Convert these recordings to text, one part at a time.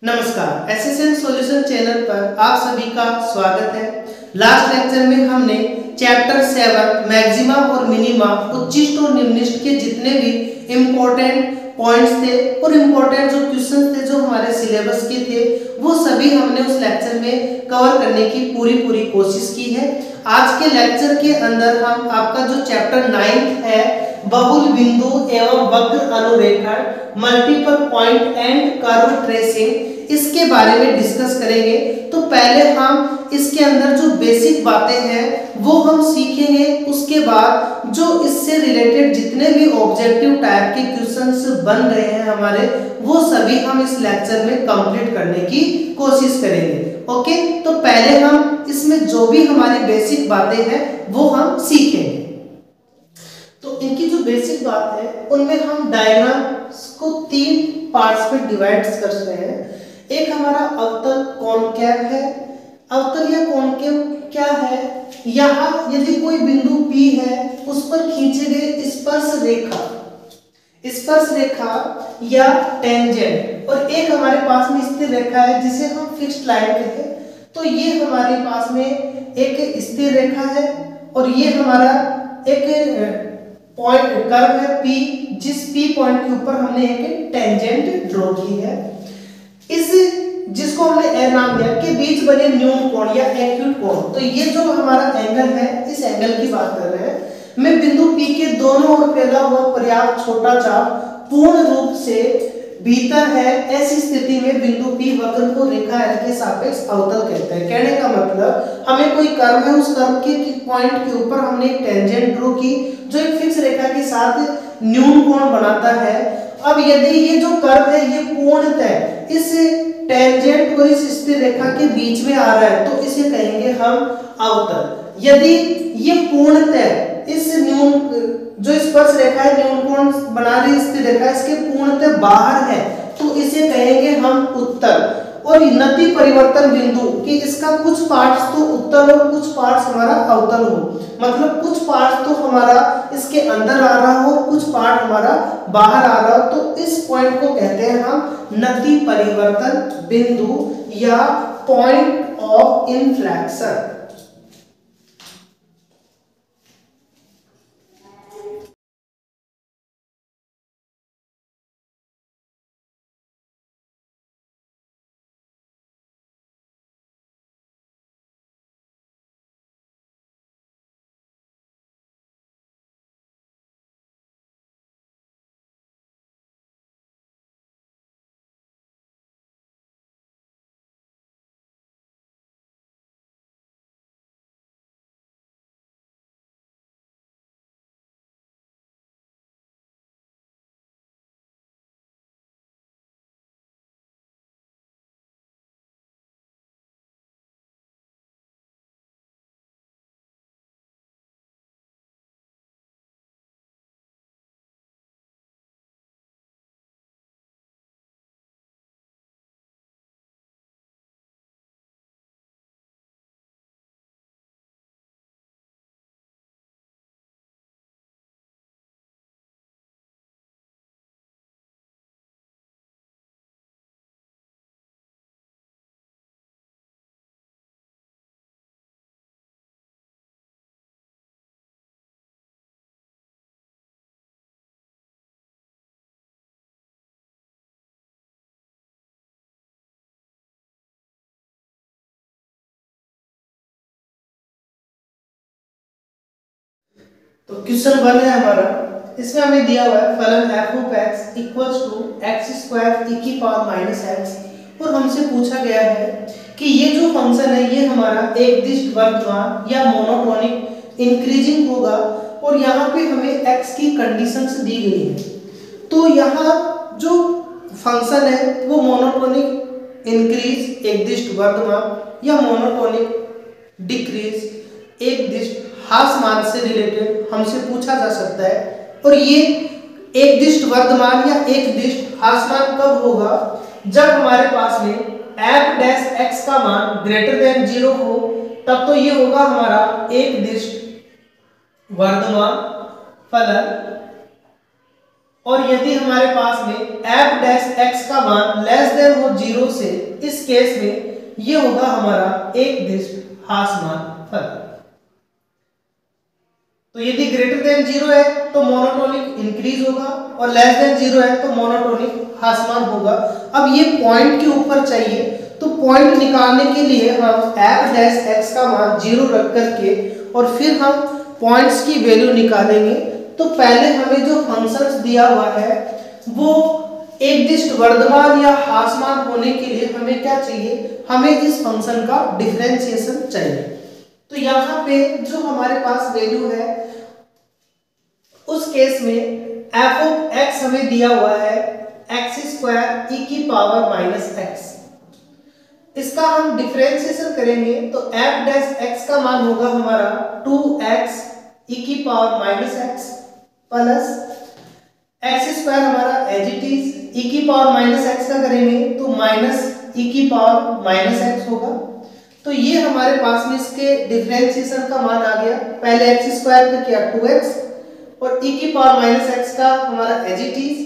नमस्कार, SSN solution channel पर आप सभी का स्वागत है। लास्ट लेक्चर में हमने चैप्टर 7 मैक्सिमा और मिनिमा उच्चिष्ट और निम्निष्ट के जितने भी इम्पोर्टेंट पॉइंट्स थे और इम्पोर्टेंट जो क्वेश्चंस थे जो हमारे सिलेबस के थे वो सभी हमने उस लेक्चर में कवर करने की पूरी कोशिश की है। आज के लेक्चर के अंदर हम आपका जो चैप्टर 9 है बहुल बिंदु एवं वक्र अनुरेखण multiple point and curve tracing इसके बारे में डिस्कस करेंगे। तो पहले हम इसके अंदर जो बेसिक बातें हैं वो हम सीखेंगे, उसके बाद जो इससे रिलेटेड जितने भी ऑब्जेक्टिव टाइप के क्वेश्चंस बन रहे हैं हमारे वो सभी हम इस लेक्चर में कंप्लीट करने की कोशिश करेंगे। ओके, तो पहले हम इसमें जो भी हमारी बेसिक बातें हैं वो हम सीखेंगे। तो इनकी जो बेसिक बात है उनमें हम डायग्राम्स को 3 पार्ट्स में डिवाइड कर रहे हैं। एक हमारा अवतल कॉनकेव है। अवतल या कॉनकेव क्या है? यहाँ यदि कोई बिंदु P है उस पर खींचे गए स्पर्श रेखा या टेंजेंट और एक हमारे पास में स्थिर रेखा है जिसे हम फिक्स्ड लाइन कहते हैं। तो ये हमारे पास में एक स्थिर रेखा है और ये हमारा एक पॉइंट कर्व है P, जिस P पॉइंट के ऊपर हमने एक टेंजेंट ड्रॉ की है। इस जिसको हमने ए नाम दिया के बीच बने न्यून कोण या एक्यूट कोण। तो ये जो हमारा एंगल है इस एंगल की बात कर रहे हैं। मैं बिंदु P के दोनों ओर फैला हुआ पर्याप्त छोटा चाप पूर्ण रूप से भीतर है, ऐसी स्थिति में बिंदु P वक्र को रेखा L के सापेक्ष अवतल कहते हैं। कहने का मतलब हमें कोई कर्व है, उस कर्व के पॉइंट के ऊपर हमने एक टेंजेंट ड्रॉ की जो एक फिक्स रेखा के साथ न्यून कोण बनाता है। अब यदि ये जो कर्व है ये पूर्णतः इस टेंजेंट और इस स्थिर रेखा के बीच में आ रहा है तो इसे कहेंगे हम अवतल। यदि ये पूर्णतः इस न्यून जो स्पर्श रेखा है न्यून कोण बना रही स्थिर रेखा इसके पूर्णतः बाहर है तो इसे कहेंगे हम उत्तल। और नति परिवर्तन बिंदु कि इसका कुछ पार्ट्स तो उत्तल और कुछ पार्ट्स हमारा अवतल हो, मतलब कुछ पार्ट तो हमारा इसके अंदर आ रहा हो कुछ पार्ट हमारा बाहर आ रहा हो, तो इस पॉइंट को कहते हैं हम नति परिवर्तन बिंदु या पॉइंट ऑफ इन्फ्लेक्शन। तो क्वेश्चन 1 है हमारा, इसमें हमें दिया हुआ है फलन f of x equals to x square e की पावर -x और हमसे पूछा गया है कि ये जो फंक्शन है ये हमारा एक दिश वर्धमान या मोनोटोनिक इंक्रीजिंग होगा और यहाँ पे हमें x की कंडीशंस दी गई है। तो यहाँ जो फंक्शन है वो मोनोटोनिक इंक्रीज एक दिश वर्धमान या मोनोटोनिक डिक्रीज एक दिश ह्रास मान से रिलेटेड हमसे पूछा जा सकता है। और ये एक दिश वर्धमान या एक दिश ह्रास मान कब होगा? जब हमारे पास में f डैश x का मान ग्रेटर देन 0 हो, तब तो ये होगा हमारा एक दिश वर्धमान फलन और यदि हमारे पास में f डैश x का मान लेस देन हो 0 से, इस केस में ये होगा हमारा एक दिष्ट हासमान फल। तो यदि ग्रेटर देन 0 है तो मोनोटोनिक इंक्रीज होगा और लेस देन 0 है तो मोनोटोनिक हासमान होगा। अब ये पॉइंट के ऊपर चाहिए, तो पॉइंट निकालने के लिए हम f डैश x का मान 0 रख करके और फिर हम पॉइंट्स की वैल्यू निकालेंगे। तो पहले हमें जो फंक्शंस दिया हुआ है वो एक दिष्ट वर्धमान या हासमान होने के लिए हमें क्या चाहिए, हमें इस फंक्शन का डिफरेंशिएशन चाहिए। तो यहाँ पे जो हमारे पास वैल्यू है उस केस में f ऑफ x हमें दिया हुआ है x स्क्वायर e की पावर माइनस x। इसका हम डिफरेंशिएशन करेंगे तो f डैश x का मान होगा हमारा 2x e की power minus x plus x square हमारा एज इट इज e की पावर माइनस x का करेंगे तो माइनस e की पावर माइनस x होगा। तो ये हमारे पास में इसके डिफरेंशिएशन का मान आ गया। पहले x स्क्वायर का किया 2x और e की पावर माइनस x का हमारा एज इट इज,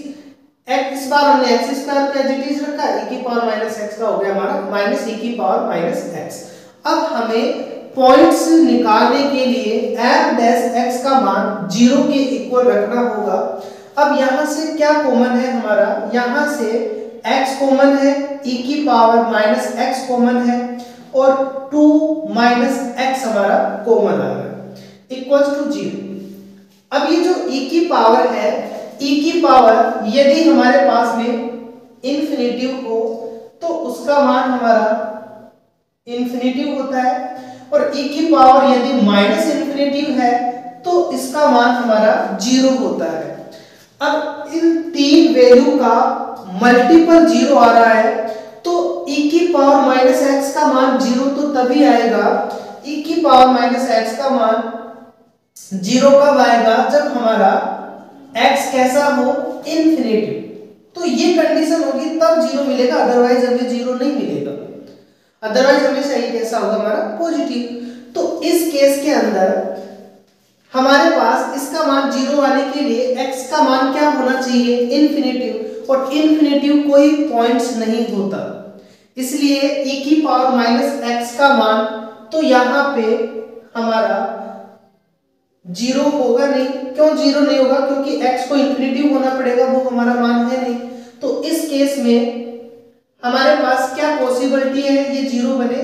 इस बार हमने x स्क्वायर का एज इट इज रखा, e की पावर माइनस x का हो गया हमारा माइनस e की पावर माइनस x। अब हमें पॉइंट्स निकालने के लिए f डैश x का मान 0 के इक्वल रखना होगा। अब यहाँ से क्या कॉमन है हमारा, यहाँ से x कॉमन है, e की पावर माइनस x कॉमन है और 2 माइनस x हमारा कॉमन आ रहा है इक्वल्स टू 0। अब ये जो e की पावर है, e की पावर यदि हमारे पास में इंफिनिटिव हो तो उसका मान हमारा इंफिनिटिव होता है और e की पावर यदि माइनस इंफिनिटिव है तो इसका मान हमारा 0 होता है। अब इन तीन वैल्यू का मल्टीपल 0 आ रहा है तो e की पावर माइनस x का मान 0 तो तभी आएगा, e की पावर माइनस x का मान 0 कब आएगा, जब हमारा x कैसा हो, इंफिनिटिव। तो ये कंडीशन होगी तब 0 मिलेगा, अदरवाइज हमें 0 नहीं मिलेगा। अदरवाइज हमेशा ये कैसा होगा हमारा पॉजिटिव। तो इस केस के अंदर हमारे पास इसका मान 0 आने के लिए x का मान क्या होना चाहिए, इंफिनिटिव, और इंफिनिटिव कोई पॉइंट्स नहीं होता, इसलिए e की पावर माइनस x का मान तो यहाँ पे हमारा 0 होगा नहीं। क्यों 0 नहीं होगा, क्योंकि x को इंफिनिटिव होना पड़ेगा, वो हमारा मान है नहीं। तो इस केस में हमारे पास क्या पॉसिबिलिटी है ये 0 बने,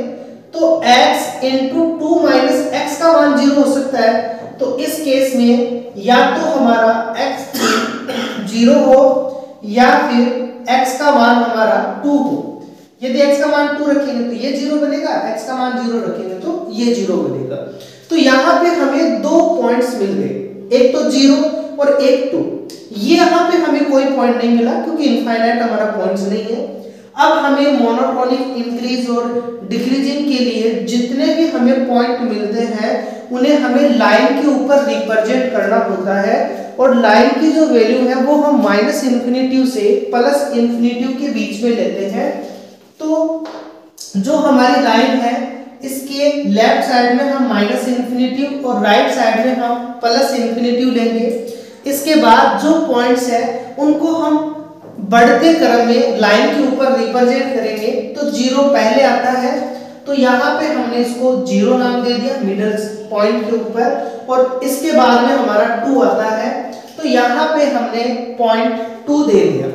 तो x इंटू 2 माइनस x का मान 0 हो सकता है। तो इस केस में या तो हमारा x 0 हो या फिर x का मान हमारा 2 हो। यदि x का मान 2 रखेंगे तो ये 0 बनेगा, x का मान 0 रखेंगे तो ये 0 बनेगा। तो यहाँ पे हमें दो पॉइंट्स मिल गए, एक तो 0 और एक 2। ये यहाँ पे हमें कोई पॉइंट नहीं मिला क्योंकि इनफाइनाइट हमारा पॉइंट्स नहीं है। अब हमें मोनोटोनिक इंक्रीज और डिक्रीजिंग के लिए जितने भी हमें पॉइंट मिलते हैं उन्हें हमें लाइन के ऊपर रिप्रेजेंट करना होता है, और लाइन की जो वैल्यू है वो हम माइनस इंफिनिटिव से प्लस इंफिनिटिव के बीच में लेते हैं। तो जो हमारी लाइन है इसके लेफ्ट साइड में हम माइनस इंफिनिटिव और राइट साइड में हम प्लस इंफिनिटिव लेंगे। इसके बाद जो पॉइंट्स है उनको हम बढ़ते क्रम में लाइन के ऊपर रिप्रेजेंट करेंगे। तो 0 पहले आता है तो यहाँ पे हमने इसको 0 नाम दे दिया मिडल पॉइंट के ऊपर, और इसके बाद में हमारा 2 आता है तो यहाँ पे हमने पॉइंट 2 दे दिया।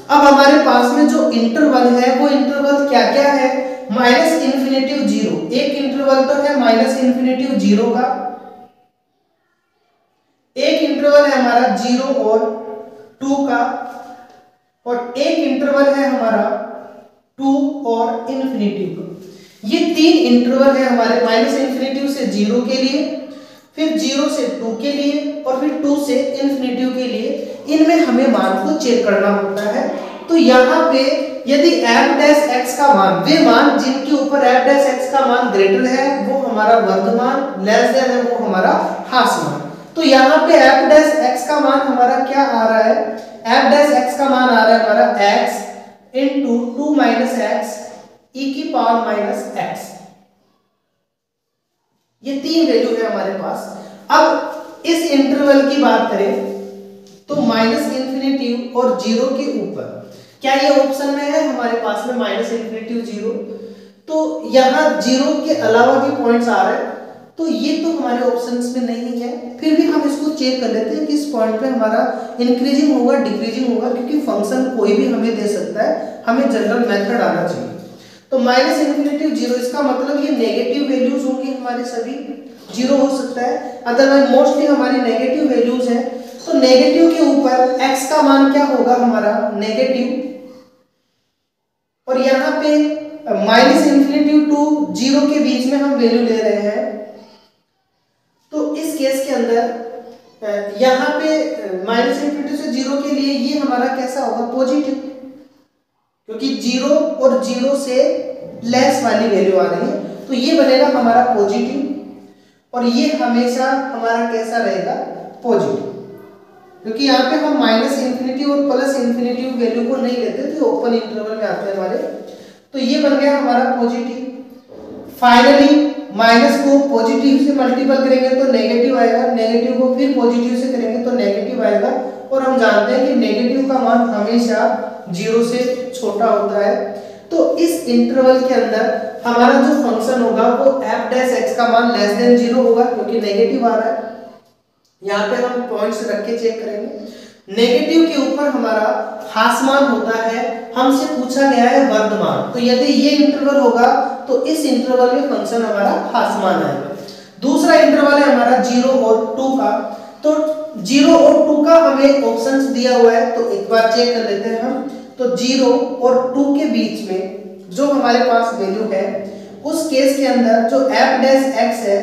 अब हमारे पास में जो इंटरवल है वो इंटरवल क्या क्या है, माइनस इंफिनिटिव 0, एक इंटरवल तो है माइनस इंफिनिटिव 0 का, एक इंटरवल है हमारा 0 और 2 का, और एक इंटरवल है हमारा 2 और इंफिनिटिव का। ये तीन इंटरवल है हमारे माइनस इंफिनिटिव से 0 के लिए, फिर 0 से 2 के लिए और फिर 2 से इंफिनिटिव के लिए। इनमें हमें मान को चेक करना होता है। तो यहाँ पे यदि f डैश x का मान, वे मान जिनके ऊपर f डैश x का मान ग्रेटर है वो हमारा वर्धमान, लेस देन है वो हमारा हासमान। तो यहाँ पे f डैश x का मान हमारा क्या आ रहा है, f डैश x का मान आ रहा है हमारा x into 2 minus x e की पावर माइनस x। ये तीन वैल्यू है हमारे पास। अब इस इंटरवल की बात करें तो माइनस इन्फिनिटी और जीरो के ऊपर, क्या ये ऑप्शन में है हमारे पास में माइनस इन्फिनिटी जीरो, तो यहाँ जीरो के अलावा भी पॉइंट्स आ रहे हैं, तो ये तो हमारे ऑप्शंस में नहीं है। फिर भी हम इसको चेक कर लेते हैं कि इस पॉइंट पे हमारा इंक्रीजिंग होगा डिक्रीजिंग होगा, क्योंकि फंक्शन कोई भी हमें दे सकता है, हमें जनरल मेथड आना चाहिए। तो माइनस इन्फिनिटी जीरो, इसका मतलब ये नेगेटिव वैल्यूज होंगी हमारे सभी, जीरो हो सकता है, अदरवाइज मोस्टली हमारी नेगेटिव वैल्यूज हैं। तो नेगेटिव के ऊपर x का मान क्या होगा हमारा नेगेटिव, और यहाँ पे माइनस इन्फिनिटी टू जीरो के बीच में हम वैल्यू ले रहे हैं। तो इस केस के अंदर यहाँ पे माइनस इन्फिनिटी से जीरो के लिए ये हमारा कैसा होगा पॉजिटिव, क्योंकि जीरो और जीरो से लेस वाली वैल्यू आ रही है, तो ये बनेगा हमारा पॉजिटिव, और ये हमेशा हमारा कैसा रहेगा पॉजिटिव, क्योंकि यहाँ पे हम माइनस इन्फिनिटी और प्लस इन्फिनिटी वैल्यू को नहीं लेते, तो ओपन इंटरवल में आते हैं हमारे, तो ये बन गया हमारा पॉजिटिव। फाइनली माइनस को पॉजिटिव से मल्टीपल करेंगे तो नेगेटिव आएगा, नेगेटिव को फिर पॉजिटिव से करेंगे तो नेगेटिव आएगा, और हम जानते हैं कि नेगेटिव का मान हमेशा जीरो से छोटा होता है। तो इस इंटरवल के अंदर हमारा जो फंक्शन होगा वो f डैश x का मान लेस देन जीरो होगा, क्योंकि नेगेटिव आ रहा है। यहाँ पे हम पॉइंट्स रख के चेक करेंगे। नेगेटिव के ऊपर हमारा हासमान होता है, हमसे पूछा गया है वर्धमान, तो यदि ये इंटरवल होगा तो इस इंटरवल में फंक्शन हमारा हासमान आएगा। दूसरा इंटरवल है हमारा 0 और 2 का, तो 0 और 2 का हमें ऑप्शंस दिया हुआ है, तो एक बार चेक कर लेते हैं हम। तो 0 और 2 के बीच में जो हमारे पास वैल्यू है, उस केस के अंदर जो f डैश x है,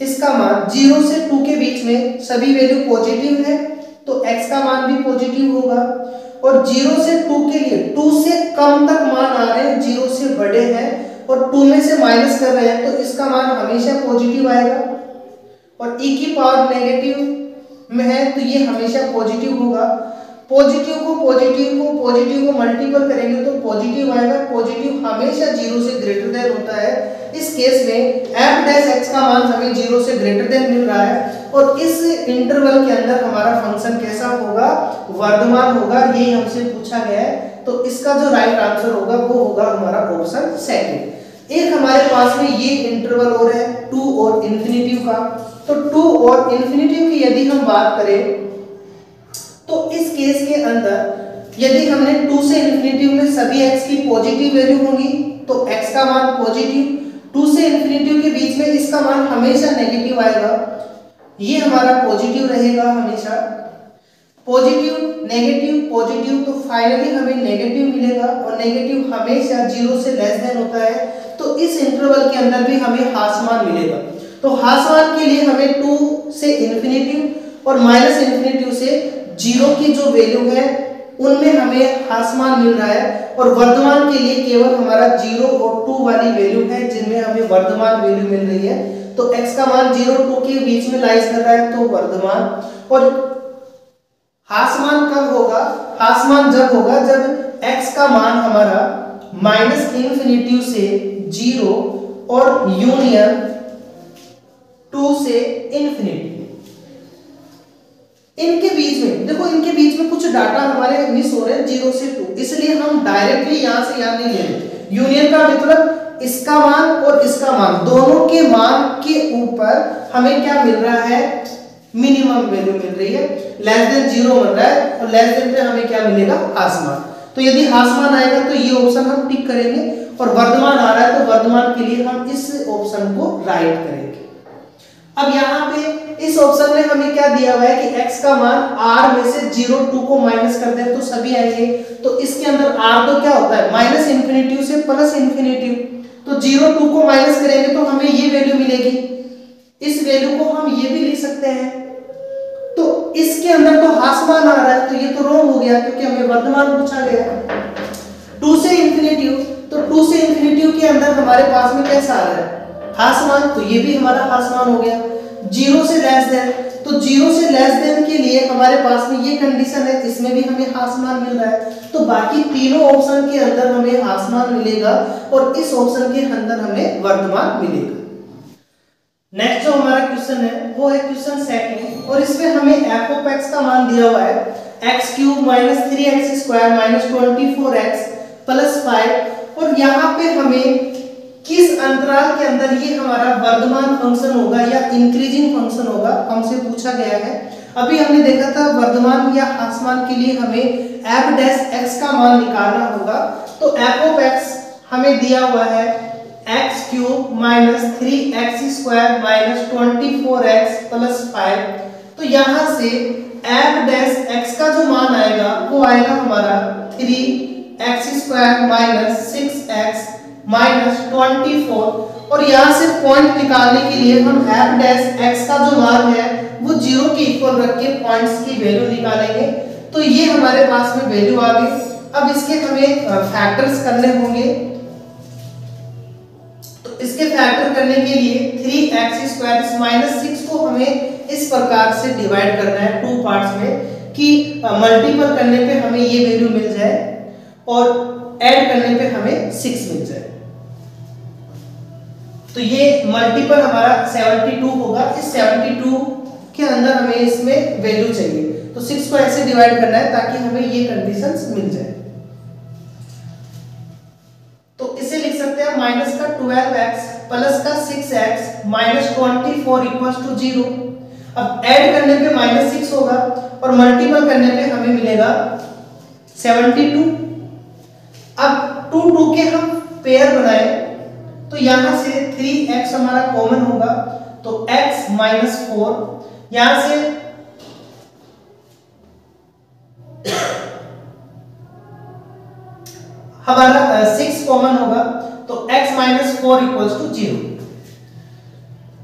इसका मान 0 से 2 के बीच में सभी वैल्यू पॉजिटिव है, तो x का मान भी पॉजिटिव होगा। और 0 से 2 के लिए 2 से कम तक मान आ रहे हैं, 0 से बड़े हैं और 2 में से माइनस कर रहे हैं, तो इसका मान हमेशा पॉजिटिव आएगा। और e की पावर नेगेटिव में है तो ये हमेशा पॉजिटिव होगा। पॉजिटिव को मल्टीपल करेंगे तो पॉजिटिव आएगा, पॉजिटिव हमेशा 0 से ग्रेटर देन होता है। इस केस में f डैश x का मान हमें 0 से ग्रेटर देन मिल रहा है, और इस इंटरवल के अंदर हमारा फंक्शन कैसा होगा वर्धमान होगा, यही हमसे पूछा गया है। तो इसका जो राइट आंसर होगा वो होगा हमारा ऑप्शन सेकंड। एक हमारे पास में ये इंटरवल और है 2 और इन्फिनिटी का, तो 2 और इन्फिनिटी की यदि हम बात करें तो इस केस के अंदर यदि हमने 2 से इन्फिनिटी में सभी x की पॉजिटिव वैल्यू होंगी तो x का मान पॉजिटिव, 2 से इन्फिनिटी के बीच में इसका मान हमेशा नेगेटिव आएगा, ये हमारा पॉजिटिव रहेगा हमेशा। पॉजिटिव नेगेटिव पॉजिटिव, तो फाइनली हमें नेगेटिव मिलेगा, और नेगेटिव हमेशा 0 से लेस देन होता है, तो इस इंटरवल के अंदर भी हमें हासमान मिलेगा। तो हासमान के लिए हमें 2 से इन्फिनिटी और माइनस इन्फिनिटी से 0 की जो वैल्यू है उनमें हमें हासमान मिल रहा है, और वर्धमान के लिए केवल हमारा 0 और 2 वाली वैल्यू है जिनमें हमें वर्धमान वैल्यू मिल रही है। तो x का मान 0 2 के बीच में लाइज कर रहा है, तो वर्धमान। और हासमान कब होगा, हासमान जब होगा जब x का मान हमारा माइनस इन्फिनिटी से 0 और यूनियन 2 से इन्फिनिटी, इनके बीच में देखो, इनके बीच में कुछ डाटा हमारे मिस हो रहे हैं 0 से 2, इसलिए हम डायरेक्टली यहां से यहां नहीं ले रहे। यूनियन का मतलब इसका मान और इसका मान, दोनों के मान के ऊपर हमें क्या मिल रहा है मिनिमम वैल्यू मिल रही है, लेस देन 0 मिल रहा है, और लेस देन पे हमें क्या मिलेगा हासमान। तो यदि हासमान आएगा तो ये ऑप्शन हम टिक करेंगे, और वर्धमान आ रहा है तो वर्धमान के लिए हम इस ऑप्शन को राइट करेंगे। अब यहाँ पे इस ऑप्शन में हमें क्या दिया हुआ है कि x का मान r में से 0 2 को माइनस कर दें तो सभी आएंगे। तो इसके अंदर r तो क्या होता है माइनस इन्फिनिटी से प्लस इन्फिनिटी, तो 0 2 को माइनस करेंगे तो हमें ये वैल्यू मिलेगी, इस वैल्यू को हम ये भी लिख सकते हैं। तो इसके अंदर तो हासमान आ रहा है, तो ये तो रॉन्ग हो गया क्योंकि हमें वर्धमान पूछा गया है। 2 से इन्फिनिटी, तो 2 से इन्फिनिटी के अंदर हमारे पास में कैसा आ रहा है हासमान, तो ये भी हमारा हासमान हो गया। 0 से लेस देन, तो 0 से लेस देन के लिए हमारे पास में ये कंडीशन है, इसमें भी हमें हासमान मिल रहा है। तो बाकी तीनों ऑप्शन के अंदर हमें हासमान मिलेगा, और इस ऑप्शन के अंदर हमें वर्धमान मिलेगा। नेक्स्ट जो हमारा क्वेश्चन है वो है क्वेश्चन सेकंड, और इसमें हमें f ऑफ x का मान दिया हुआ है x cube minus 3x square minus 24x plus 5, और यहाँ पे हमें किस अंतराल के अंदर ये हमारा वर्धमान फंक्शन होगा या इंक्रीजिंग फंक्शन होगा हमसे पूछा गया है। अभी हमने देखा था वर्धमान या ह्रासमान के लिए हमें f डैश x का मान निकालना होगा, तो f ऑफ x हमें दिया हुआ है x cube minus 3x square minus 24x plus 5, तो यहाँ से f डैश x का जो मान आएगा वो आएगा हमारा 3x square minus 6x minus 24, और यहाँ से पॉइंट निकालने के लिए हम f डैश x का जो मान है वो 0 के इक्वल रख के पॉइंट्स की वैल्यू निकालेंगे, तो ये हमारे पास में वैल्यू आ गई। अब इसके हमें फैक्टर्स करने होंगे, तो इसके फैक्टर करने के लिए 3x स्क्वायर माइनस 6 को हमें इस प्रकार से डिवाइड करना है टू पार्ट्स में कि मल्टीपल करने पे हमें ये वैल्यू मिल जाए और ऐड करने पे हमें 6 मिल जाए। तो ये मल्टीपल हमारा 72 होगा, इस 72 के अंदर हमें इसमें वैल्यू चाहिए, तो 6 को ऐसे डिवाइड करना है ताकि हमें ये कंडीशंस मिल जाए। तो इसे लिख सकते हैं माइनस का 12x प्लस का 6x माइनस 24 इक्वल्स टू 0। अब ऐड करने पे माइनस 6 होगा और मल्टीपल करने पे हमें मिलेगा 72। अब 2 2 के हम पेयर बनाए, तो यहां से 3x हमारा कॉमन होगा, तो x माइनस 4, यहां से हमारा 6 कॉमन होगा, तो x माइनस 4 इक्वल्स टू 0।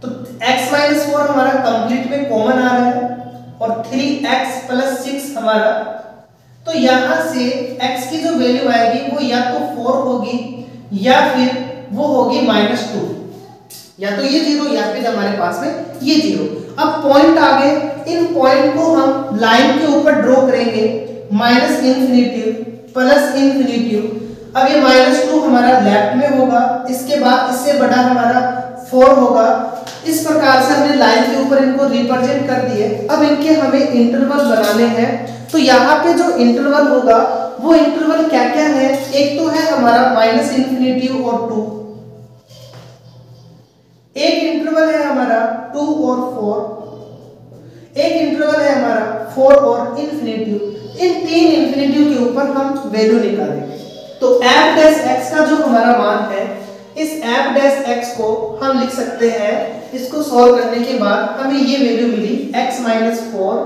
तो x माइनस 4 हमारा कंप्लीट में कॉमन आ रहा है और 3x प्लस 6 हमारा, तो यहां से x की जो वैल्यू आएगी वो या तो 4 होगी या फिर वो होगी माइनस 2, या तो ये 0 या फिर हमारे पास में ये 0। अब पॉइंट आ गए, इन पॉइंट को हम लाइन के ऊपर ड्रॉ करेंगे, माइनस इन्फिनिटी प्लस इन्फिनिटी। अब ये माइनस 2 हमारा लेफ्ट में होगा, इसके बाद इससे बड़ा हमारा 4 होगा। इस प्रकार से हमने लाइन के ऊपर इनको रिप्रेजेंट कर दिए। अब इनके हमें इंटरवल बनाने हैं, तो यहाँ पे जो इंटरवल होगा वो इंटरवल क्या क्या है, एक तो है हमारा माइनस इन्फिनिटी और 2, एक इंटरवल है हमारा 2 और 4, एक इंटरवल है हमारा 4 और इन्फिनिटी। इन तीन इन्फिनिटी के ऊपर हम वैल्यू निकालेंगे। तो f डैश x का जो हमारा मान है, इस f डैश x को हम लिख सकते हैं, इसको सॉल्व करने के बाद हमें ये वैल्यू मिली x minus 4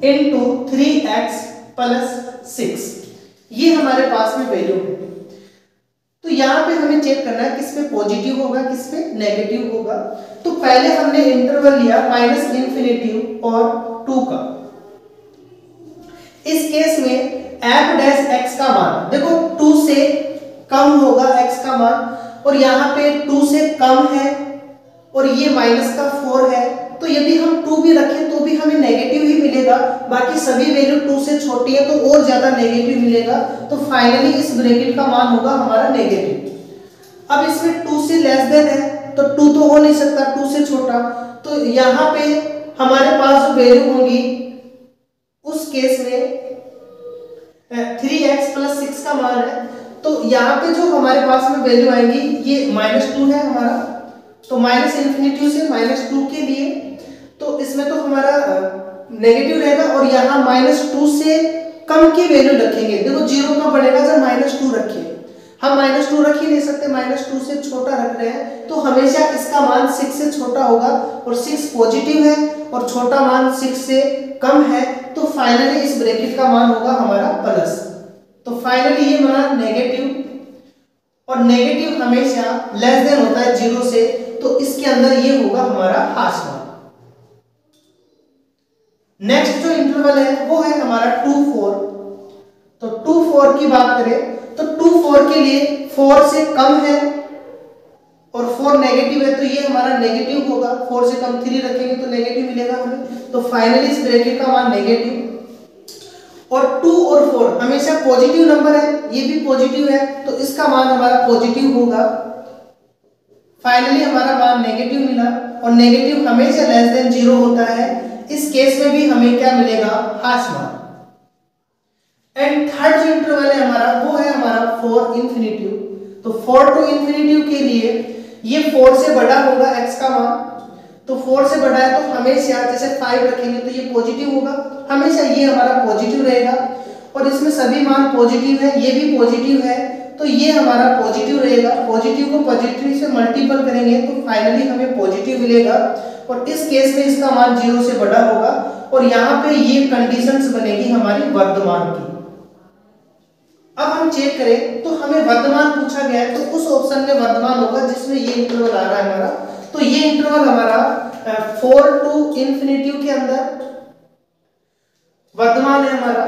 into 3x plus 6, ये हमारे पास में वैल्यू है। तो यहाँ पे हमें चेक करना है किस पे पॉजिटिव होगा किस पे नेगेटिव होगा। तो पहले हमने इंटरवल लिया माइनस इन्फिनिटी और 2 का। इस केस में f डैश x का मान देखो 2 से कम होगा x का मान, और यहाँ पे 2 से कम है और ये माइनस का 4 है, तो यदि हम 2 भी रखें तो भी हमें नेगेटिव ही मिलेगा, बाकी सभी वैल्यू 2 से छोटी है तो और ज्यादा नेगेटिव मिलेगा। तो फाइनली इस ब्रैकेट का मान होगा हमारा नेगेटिव। अब इसमें 2 से लेस देन है तो 2 तो हो नहीं सकता 2 से छोटा, तो यहाँ पे हमारे पास जो वैल्यू होगी उस केस में 3x प्लस 6 का मान है, तो यहाँ पे जो हमारे पास में वैल्यू आएंगी ये माइनस 2 है हमारा, तो माइनस इन्फिनिटी से माइनस 2 के लिए, तो इसमें तो हमारा नेगेटिव रहेगा, और यहाँ माइनस 2 से कम की वैल्यू रखेंगे। देखो 0 का बढ़ेगा जब माइनस 2 रखें, हम माइनस 2 रख ही नहीं सकते, माइनस 2 से छोटा रख रहे हैं, तो हमेशा इसका मान 6 से छोटा होगा, और 6 पॉजिटिव है और छोटा मान 6 से कम है, तो फाइनली इस ब्रैकेट का मान होगा हमारा प्लस। तो फाइनली ये बना नेगेटिव, और नेगेटिव हमेशा लेस देन होता है 0 से, तो इसके अंदर ये होगा हमारा हाश मान। नेक्स्ट जो इंटरवल है वो है हमारा 2 4। तो 2 4 की बात करें तो 2 4 के लिए 4 से कम है और 4 नेगेटिव है, तो ये हमारा नेगेटिव होगा। 4 से कम 3 रखेंगे तो नेगेटिव मिलेगा हमें, तो फाइनली इस ब्रैकेट का मान नेगेटिव। और 2 और 4 हमेशा पॉजिटिव नंबर है, ये भी पॉजिटिव है, तो इसका मान हमारा पॉजिटिव होगा। फाइनली हमारा मान नेगेटिव मिला और नेगेटिव हमेशा लेस देन 0 होता है। इस केस में भी हमें क्या मिलेगा, हाश मान। एंड थर्ड जो इंटरवल है हमारा वो है हमारा 4 इन्फिनिटिव। तो 4 टू इन्फिनिटिव के लिए ये 4 से बड़ा होगा x का मान, तो 4 से बड़ा है तो हमेशा जैसे 5 रखेंगे तो ये पॉजिटिव होगा, हमेशा ये हमारा पॉजिटिव रहेगा। और इसमें सभी मान पॉजिटिव है, ये भी पॉजिटिव है, तो ये हमारा पॉजिटिव रहेगा। पॉजिटिव को पॉजिटिव से मल्टीपल करेंगे तो फाइनली हमें पॉजिटिव मिलेगा और इस केस में इसका मान 0 से बड़ा होगा और यहाँ पे ये कंडीशंस बनेगी हमारी वर्धमान की। अब हम चेक करें तो हमें वर्धमान पूछा गया है, तो उस ऑप्शन में वर्धमान होगा जिसमें ये इंटरवल आ रहा है हमारा। तो ये इंटरवल हमारा 4 टू इन्फिनिटिव के अंदर वर्धमान है हमारा।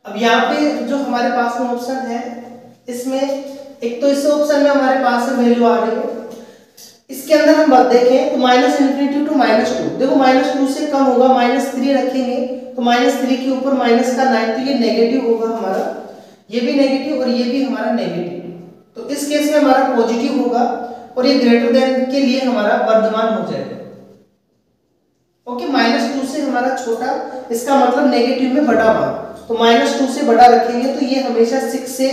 अब यहाँ पे जो हमारे पास में ऑप्शन है, इसमें एक तो इस ऑप्शन में हमारे पास में वैल्यू आ रही है, इसके अंदर हम बात देखें तो माइनस इन्फिनिटी टू -2, देखो -2 से कम होगा, -3 रखेंगे तो -3 के ऊपर माइनस का 9, तो ये नेगेटिव होगा हमारा, ये भी नेगेटिव और ये भी हमारा नेगेटिव। तो इस केस में हमारा पॉजिटिव होगा और ये ग्रेटर देन के लिए हमारा वर्धमान हो जाएगा। ओके, -2 से हमारा छोटा, इसका मतलब नेगेटिव में बड़ा मान, तो -2 से बड़ा रखेंगे तो ये हमेशा 6 से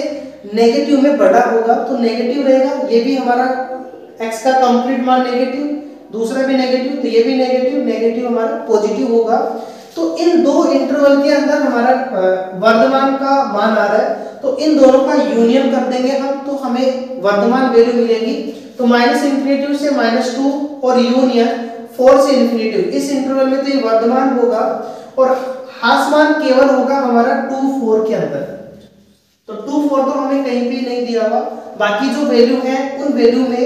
नेगेटिव में बड़ा होगा, तो नेगेटिव रहेगा। ये भी हमारा x का कंप्लीट मान नेगेटिव, दूसरा भी नेगेटिव, तो ये भी नेगेटिव, नेगेटिव हमारा पॉजिटिव होगा। तो इन दो इंटरवल के अंदर हमारा वर्धमान का मान आ रहा है, तो इन दोनों का यूनियन कर देंगे हम, तो हमें वर्धमान वैल्यू मिलेगी। तो -इन्फिनिटी से -2 और यूनियन 4 से इन्फिनिटी, इस इंटरवल में तो ये वर्धमान होगा और हाश मान केवल होगा हमारा 2, 4 के अंदर। तो 2, 4 तो हमें कहीं भी नहीं दिया हुआ, बाकी जो वैल्यू है उन वैल्यू में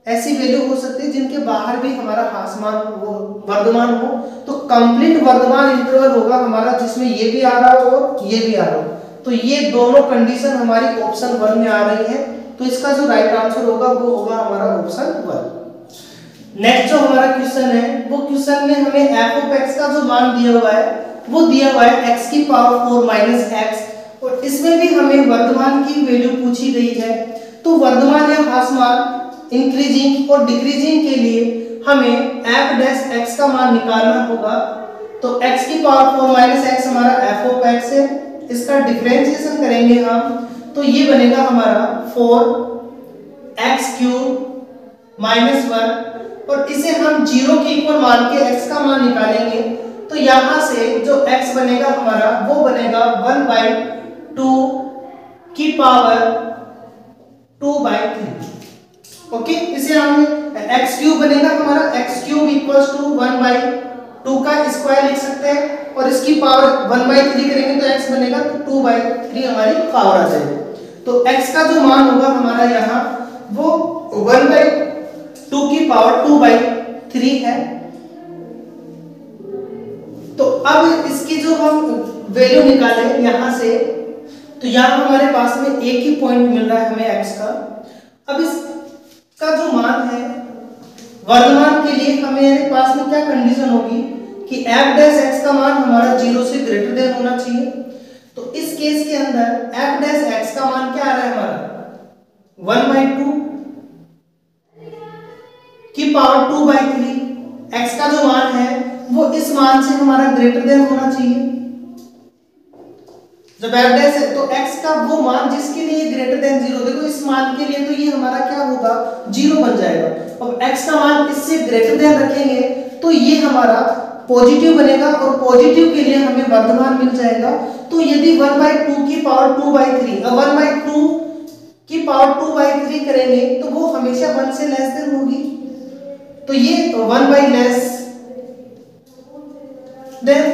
ऐसी वैल्यू हो सकती है जिनके बाहर भी हमारा हाश मान वो वर्धमान हो। तो कंप्लीट वर्धमान इंटरवल होगा हमारा जिसमें ये भी आ रहा हो और ये भी आ रहा हो। तो ये दोनों कंडीशन हमारी ऑप्शन 1 में आ रही है, तो इसका जो राइट आंसर होगा वो होगा हमारा ऑप्शन 1। नेक्स्ट जो हमारा क्वेश्चन है, वो क्वेश्चन में हमें f(x) का जो मान दिया हुआ है वो दिया हुआ है x की पावर 4 - x, और इसमें भी हमें वर्धमान की वैल्यू पूछी गई है। तो वर्धमान या हाश मान इंक्रीजिंग और डिक्रीजिंग के लिए हमें f' का मान निकालना होगा। तो x की पावर 4 - x हमारा f(x) है, इसका डिफरेंशिएशन करेंगे हम तो ये बनेगा हमारा 4x³ - 1, और इसे हम 0 के इक्वल मान के x का मान निकालेंगे तो यहां से जो x बनेगा हमारा वो बनेगा 1/2 की पावर 2/3। ओके, इसे हम x³ बनेगा हमारा, x³ = 1/2 का स्क्वायर लिख सकते हैं और इसकी पावर 1/3 करेंगे तो x बनेगा, तो 2/3 हमारी पावर आ जाएगी। तो x का जो मान होगा हमारा यहाँ वो 1/2 की पावर 2/3 है। तो अब इसकी जो हम वैल्यू निकालें यहाँ से, तो यहाँ हमारे पास में एक ही पॉइंट मिल रहा है हमें x का। अब इसका जो मान है वर्धमान के लिए हमारे पास में क्या कंडीशन होगी कि f' का मान हमारा 0 से ग्रेटर देन होना चाहिए। तो इस केस के अंदर f' का मान क्या आ रहा है हमारा 1/2 की पावर 2/3। x का जो मान है वो इस मान से हमारा ग्रेटर देन होना चाहिए। जब f' है तो x का वो मान जिसके लिए ग्रेटर देन 0, देखो इस मान के लिए तो ये हमारा क्या होगा 0 बन जाएगा। अब x का मान इससे ग्रेटर देन रखेंगे तो ये हमारा पॉजिटिव बनेगा और पॉजिटिव के लिए हमें वर्धमान मिल जाएगा। तो यदि 1/2 की पावर 2/3, अब 1/2 की पावर 2/3 करेंगे तो वो हमेशा 1 से लेस देन होगी, तो ये 1/लेस देन।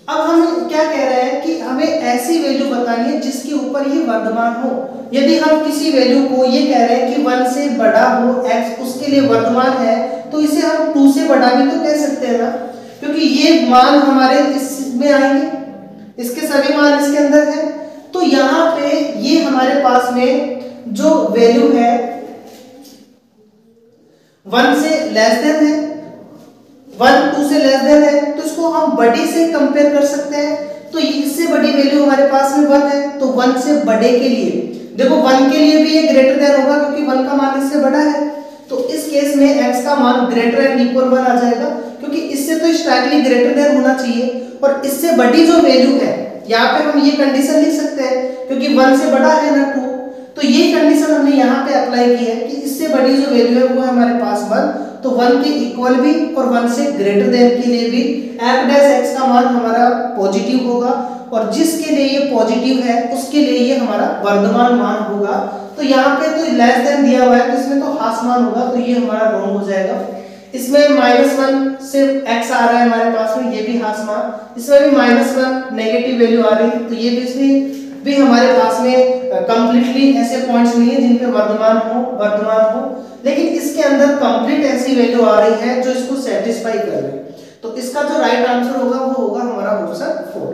अब हम क्या कह रहे हैं कि हमें ऐसी वैल्यू बतानी है जिसके ऊपर ये वर्धमान हो। यदि हम किसी वैल्यू को ये कह रहे हैं कि 1 से बड़ा हो x, उसके लिए वर्धमान है, तो इसे हम 2 से बड़ा भी तो कह सकते हैं ना, क्योंकि ये मान हमारे इसमें आएंगे, इसके सभी मान इसके अंदर है। तो यहाँ पे ये हमारे पास में जो वैल्यू है 1 से लेस देन है, 1 2 से लेस देन है, तो इसको हम बड़ी से कंपेयर कर सकते हैं। तो इससे बड़ी वैल्यू हमारे पास में 1 है, तो 1 से बड़े के लिए, देखो 1 के लिए भी ये ग्रेटर देन होगा क्योंकि 1 का मान इससे बड़ा है, तो इस केस में x का मान ग्रेटर एंड इक्वल 1 आ जाएगा क्योंकि इससे तो स्ट्राइकली ग्रेटर देन होना चाहिए और इससे बड़ी जो वैल्यू है यहाँ पे हम ये कंडीशन लिख सकते हैं क्योंकि 1 से बड़ा है ना 2, तो ये कंडीशन हमने यहाँ पे अप्लाई की है कि इससे बड़ी जो वैल्यू है वो है हमारे पास 1, तो 1 के इक्वल भी और 1 से ग्रेटर देन के लिए भी f डैश x का मान हमारा पॉजिटिव होगा और जिसके लिए ये पॉजिटिव है उसके लिए ये हमारा वर्धमान मान होगा। तो यहाँ पे तो लेस देन दिया हुआ है तो इसमें तो हाफ मान होगा, तो ये हमारा रॉन्ग हो जाएगा। इसमें -1 से x आ रहा है हमारे पास में, ये भी हाफ मान, इसमें भी -1 नेगेटिव वैल्यू आ रही है, तो ये भी इसमें भी हमारे पास में कंप्लीटली ऐसे पॉइंट्स नहीं है जिन पे वर्धमान हो, लेकिन इसके अंदर कंप्लीट ऐसी वैल्यू आ रही है जो इसको सेटिस्फाई कर रही है। तो इसका जो राइट आंसर होगा वो होगा हमारा ऑप्शन 4।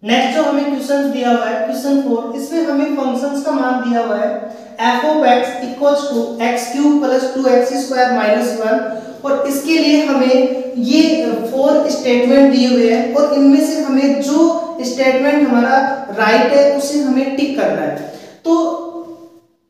नेक्स्ट जो हमें क्वेश्चन दिया हुआ है क्वेश्चन 4, इसमें हमें फंक्शंस का मान दिया हुआ है f of x equals to x³ plus 2x² - 1 और इसके लिए हमें ये 4 स्टेटमेंट दिए हुए हैं और इनमें से हमें जो स्टेटमेंट हमारा राइट है उसे हमें टिक करना है। तो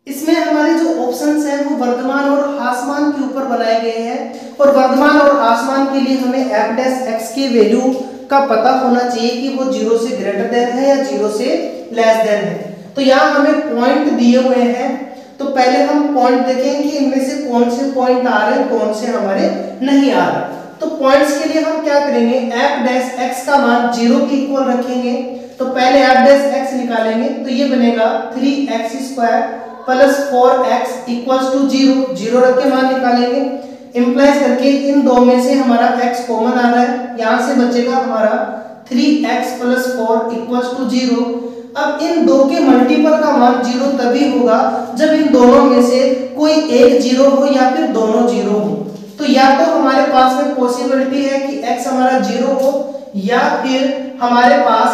इसमें हमारे जो ऑप्शंस हैं वो वर्धमान और ह्रास मान के ऊपर बनाए गए हैं और वर्धमान और ह्रास मान के लिए हमें f डैश x के वैल्यू का पता होना चाहिए कि वो 0 से ग्रेटर देन है या 0 से लेस देन है। तो यहाँ हमें पॉइंट दिए हुए हैं, तो पहले हम पॉइंट देखेंगे कि इनमें से कौन से पॉइंट आ रहे हैं कौन से हमारे नहीं आ रहे। तो पॉइंट्स के लिए हम क्या करेंगे, f डैश x का मान 0 के इक्वल रखेंगे, तो पहले f डैश x निकालेंगे तो ये बनेगा 3x² plus 4x equals to 0 रख के मान निकालेंगे, इंप्लाइज करके इन दो में से हमारा x कॉमन आ रहा है, यहाँ से बचेगा हमारा 3x प्लस 4 इक्वल्स टू 0। अब इन दो के मल्टीपल का मान 0 तभी होगा जब इन दोनों में से कोई एक 0 हो या फिर दोनों 0 हो। तो या तो हमारे पास में पॉसिबिलिटी है कि x हमारा 0 हो या फिर हमारे पास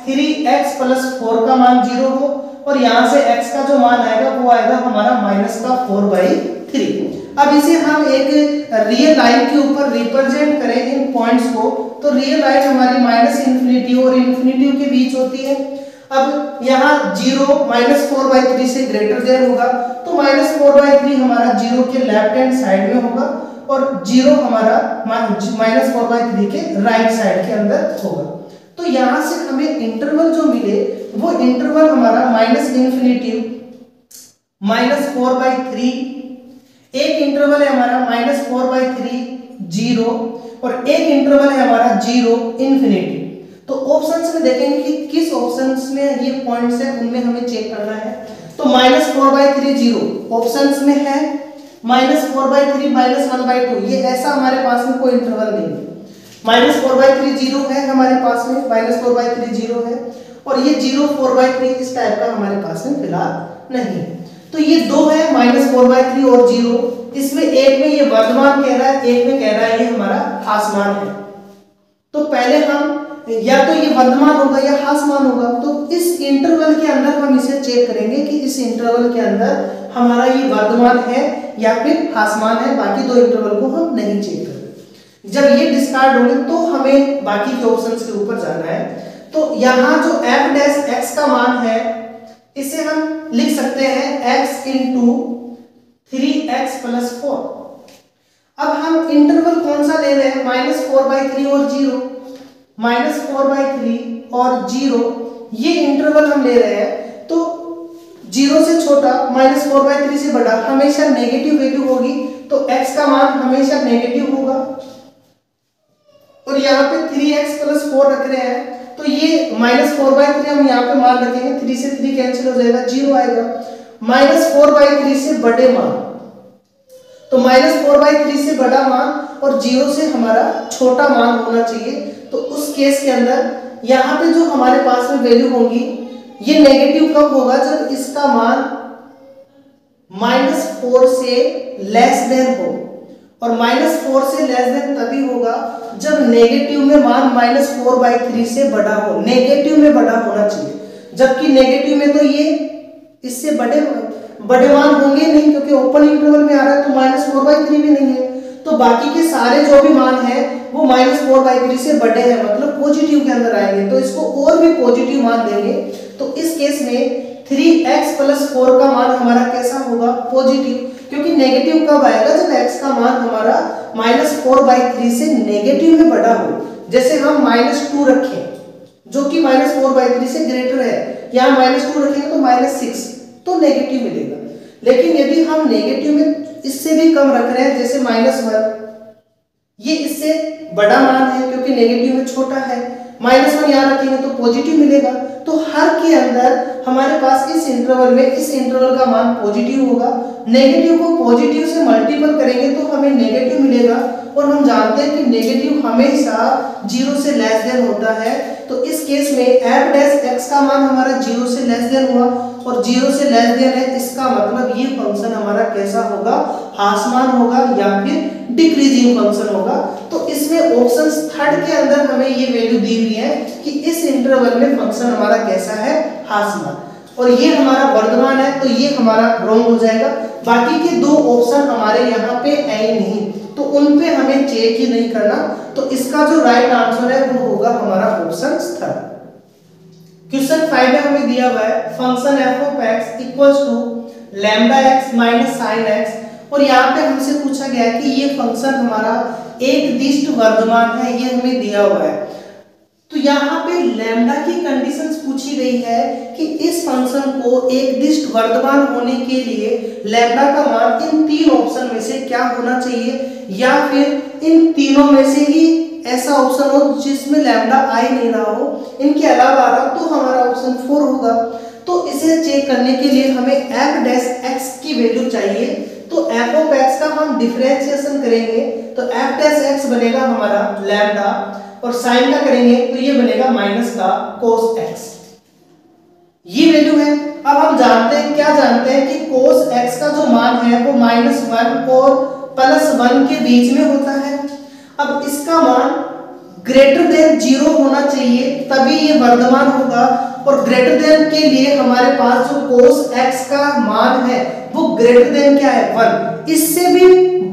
3x प्लस 4 का मान 0 हो और यहाँ से x का जो मान आएगा वो आएगा हमारा -4/3। अब इसे हम एक रियल लाइन के ऊपर रिप्रेजेंट करें इन पॉइंट्स को, तो रियल लाइन हमारी -∞ और इन्फिनिटी के बीच होती है। अब यहाँ 0 -4/3 से ग्रेटर देन होगा, तो -4/3 हमारा 0 के लेफ्ट हैंड साइड में होगा और 0 हमारा -4/3 के राइट साइड के अंदर होगा। तो यहाँ से हमें इंटरवल जो मिले वो इंटरवल हमारा -∞ -4/3, एक इंटरवल है हमारा -4/3 0 और एक इंटरवल है हमारा 0 इन्फिनिटी। तो ऑप्शंस में देखेंगे कि किस ऑप्शंस में ये पॉइंट्स है उनमें हमें चेक करना है। तो -4/3 0 ऑप्शंस में है, -4/3 -1/2 ये ऐसा हमारे पास में कोई इंटरवल नहीं है। -4/3 0 है हमारे पास में, -4/3 0 है और ये 0 4/3 इस टाइप का हमारे पास में फिलहाल नहीं है। तो ये दो है -4/3 और 0, इसमें एक में ये वर्धमान कह रहा है, एक में कह रहा है ये हमारा ह्रास मान है। तो पहले हम या तो ये वर्धमान होगा या ह्रास मान होगा, तो इस इंटरवल के अंदर हम इसे चेक करेंगे कि इस इंटरवल के अंदर हमारा ये वर्धमान है या फिर ह्रास मान है, बाकी दो इंटरवल को हम नहीं चेक करेंगे। जब ये डिस्कार्ड होंगे तो हमें बाकी के ऑप्शंस के ऊपर जाना है। तो यहाँ जो f डैश x का मान है इसे हम लिख सकते हैं x इंटू 3x प्लस 4। अब हम इंटरवल कौन सा ले रहे हैं, -4/3 और 0, -4/3 और 0 ये इंटरवल हम ले रहे हैं। तो 0 से छोटा -4/3 से बड़ा हमेशा नेगेटिव वैल्यू होगी, तो x का मान हमेशा नेगेटिव होगा। और यहाँ पे 3x प्लस 4 रख रहे हैं तो ये -4/3 हम यहाँ पे मान रखेंगे, 3 से 3 कैंसिल हो जाएगा, 0 आएगा। -4/3 से बड़े मान, तो -4/3 से बड़ा मान और 0 से हमारा छोटा मान होना चाहिए। तो उस केस के अंदर यहाँ पे जो हमारे पास में वैल्यू होंगी ये नेगेटिव कब होगा, जब इसका मान -4 से लेस देन हो, और -4 से लेस देन तभी होगा जब नेगेटिव में मान -4/3 से बड़ा हो, नेगेटिव में बड़ा होना चाहिए, जबकि नेगेटिव में तो ये इससे बड़े मान होंगे नहीं क्योंकि ओपन इंटरवल में आ रहा है, तो -4/3 भी नहीं है। तो बाकी के सारे जो भी मान हैं वो -4/3 से बड़े हैं, मतलब पॉजिटिव के अंदर आएंगे, तो इसको और भी पॉजिटिव मान देंगे तो इस केस में 3x + 4 का मान हमारा कैसा होगा? पॉजिटिव, क्योंकि नेगेटिव कब आएगा? जब x का मान हमारा -4/3 से नेगेटिव में बड़ा हो। जैसे हम -2 रखें जो कि -4/3 से ग्रेटर है, यहाँ -2 रखेंगे तो -6, तो नेगेटिव मिलेगा। लेकिन यदि हम नेगेटिव में इससे भी कम रख रहे हैं, जैसे -1, ये इससे बड़ा मान है क्योंकि नेगेटिव में छोटा है, -1 यहाँ रखेंगे तो पॉजिटिव मिलेगा। तो हर के अंदर हमारे पास इस इंटरवल में इस इंटरवल का मान पॉजिटिव होगा। नेगेटिव को पॉजिटिव से मल्टीपल करेंगे तो हमें नेगेटिव मिलेगा, और हम जानते हैं कि नेगेटिव हमेशा 0 से लेस देन होता है। तो इस केस में f' का मान हमारा 0 से लेस देन हुआ, और 0 से लेस देन है, इसका मतलब ये फंक्शन हमारा कैसा होगा? ह्रासमान होगा या फिर डिक्रीजिंग फंक्शन होगा। तो इसमें ऑप्शन थर्ड के अंदर हमें ये वैल्यू दी हुई है कि इस इंटरवल में फंक्शन हमारा कैसा है? ह्रासमान, और ये हमारा वर्धमान है, तो ये हमारा रॉन्ग हो जाएगा। बाकी के दो ऑप्शन हमारे यहाँ पे है ही नहीं, तो उन पे हमें चेक ही नहीं करना। तो इसका जो राइट आंसर है वो होगा हमारा ऑप्शन थर्ड। क्वेश्चन 5 में हमें दिया हुआ है function f(x) = λx - sin x, और यहाँ पे हमसे पूछा गया है कि ये फंक्शन हमारा एक दिष्ट वर्धमान है, ये हमें दिया हुआ है। तो यहाँ पे लैम्डा की कंडीशंस पूछी गई है कि इस फंक्शन को एक दिष्ट वर्धमान होने के लिए लैम्डा का मान इन तीन ऑप्शन में से क्या होना चाहिए, या फिर इन तीनों में से ही ऐसा ऑप्शन हो जिसमें लैम्डा आ ही नहीं रहा हो, इनके अलावा आ रहा, तो हमारा ऑप्शन 4 होगा। तो इसे चेक करने के लिए हमें f' की वैल्यू चाहिए। तो f(x) का हम डिफरेंशिएशन करेंगे तो f' बनेगा हमारा लैम्डा, और साइन का करेंगे तो ये बनेगा माइनस का cos x। ये वैल्यू है। अब हम जानते हैं, क्या जानते हैं कि cos x का जो मान है वो -1 और +1 के बीच में होता है। अब इसका मान ग्रेटर देन 0 होना चाहिए, तभी ये वर्धमान होगा, और ग्रेटर देन के लिए हमारे पास जो cos x का मान है वो ग्रेटर देन क्या है? 1। इससे भी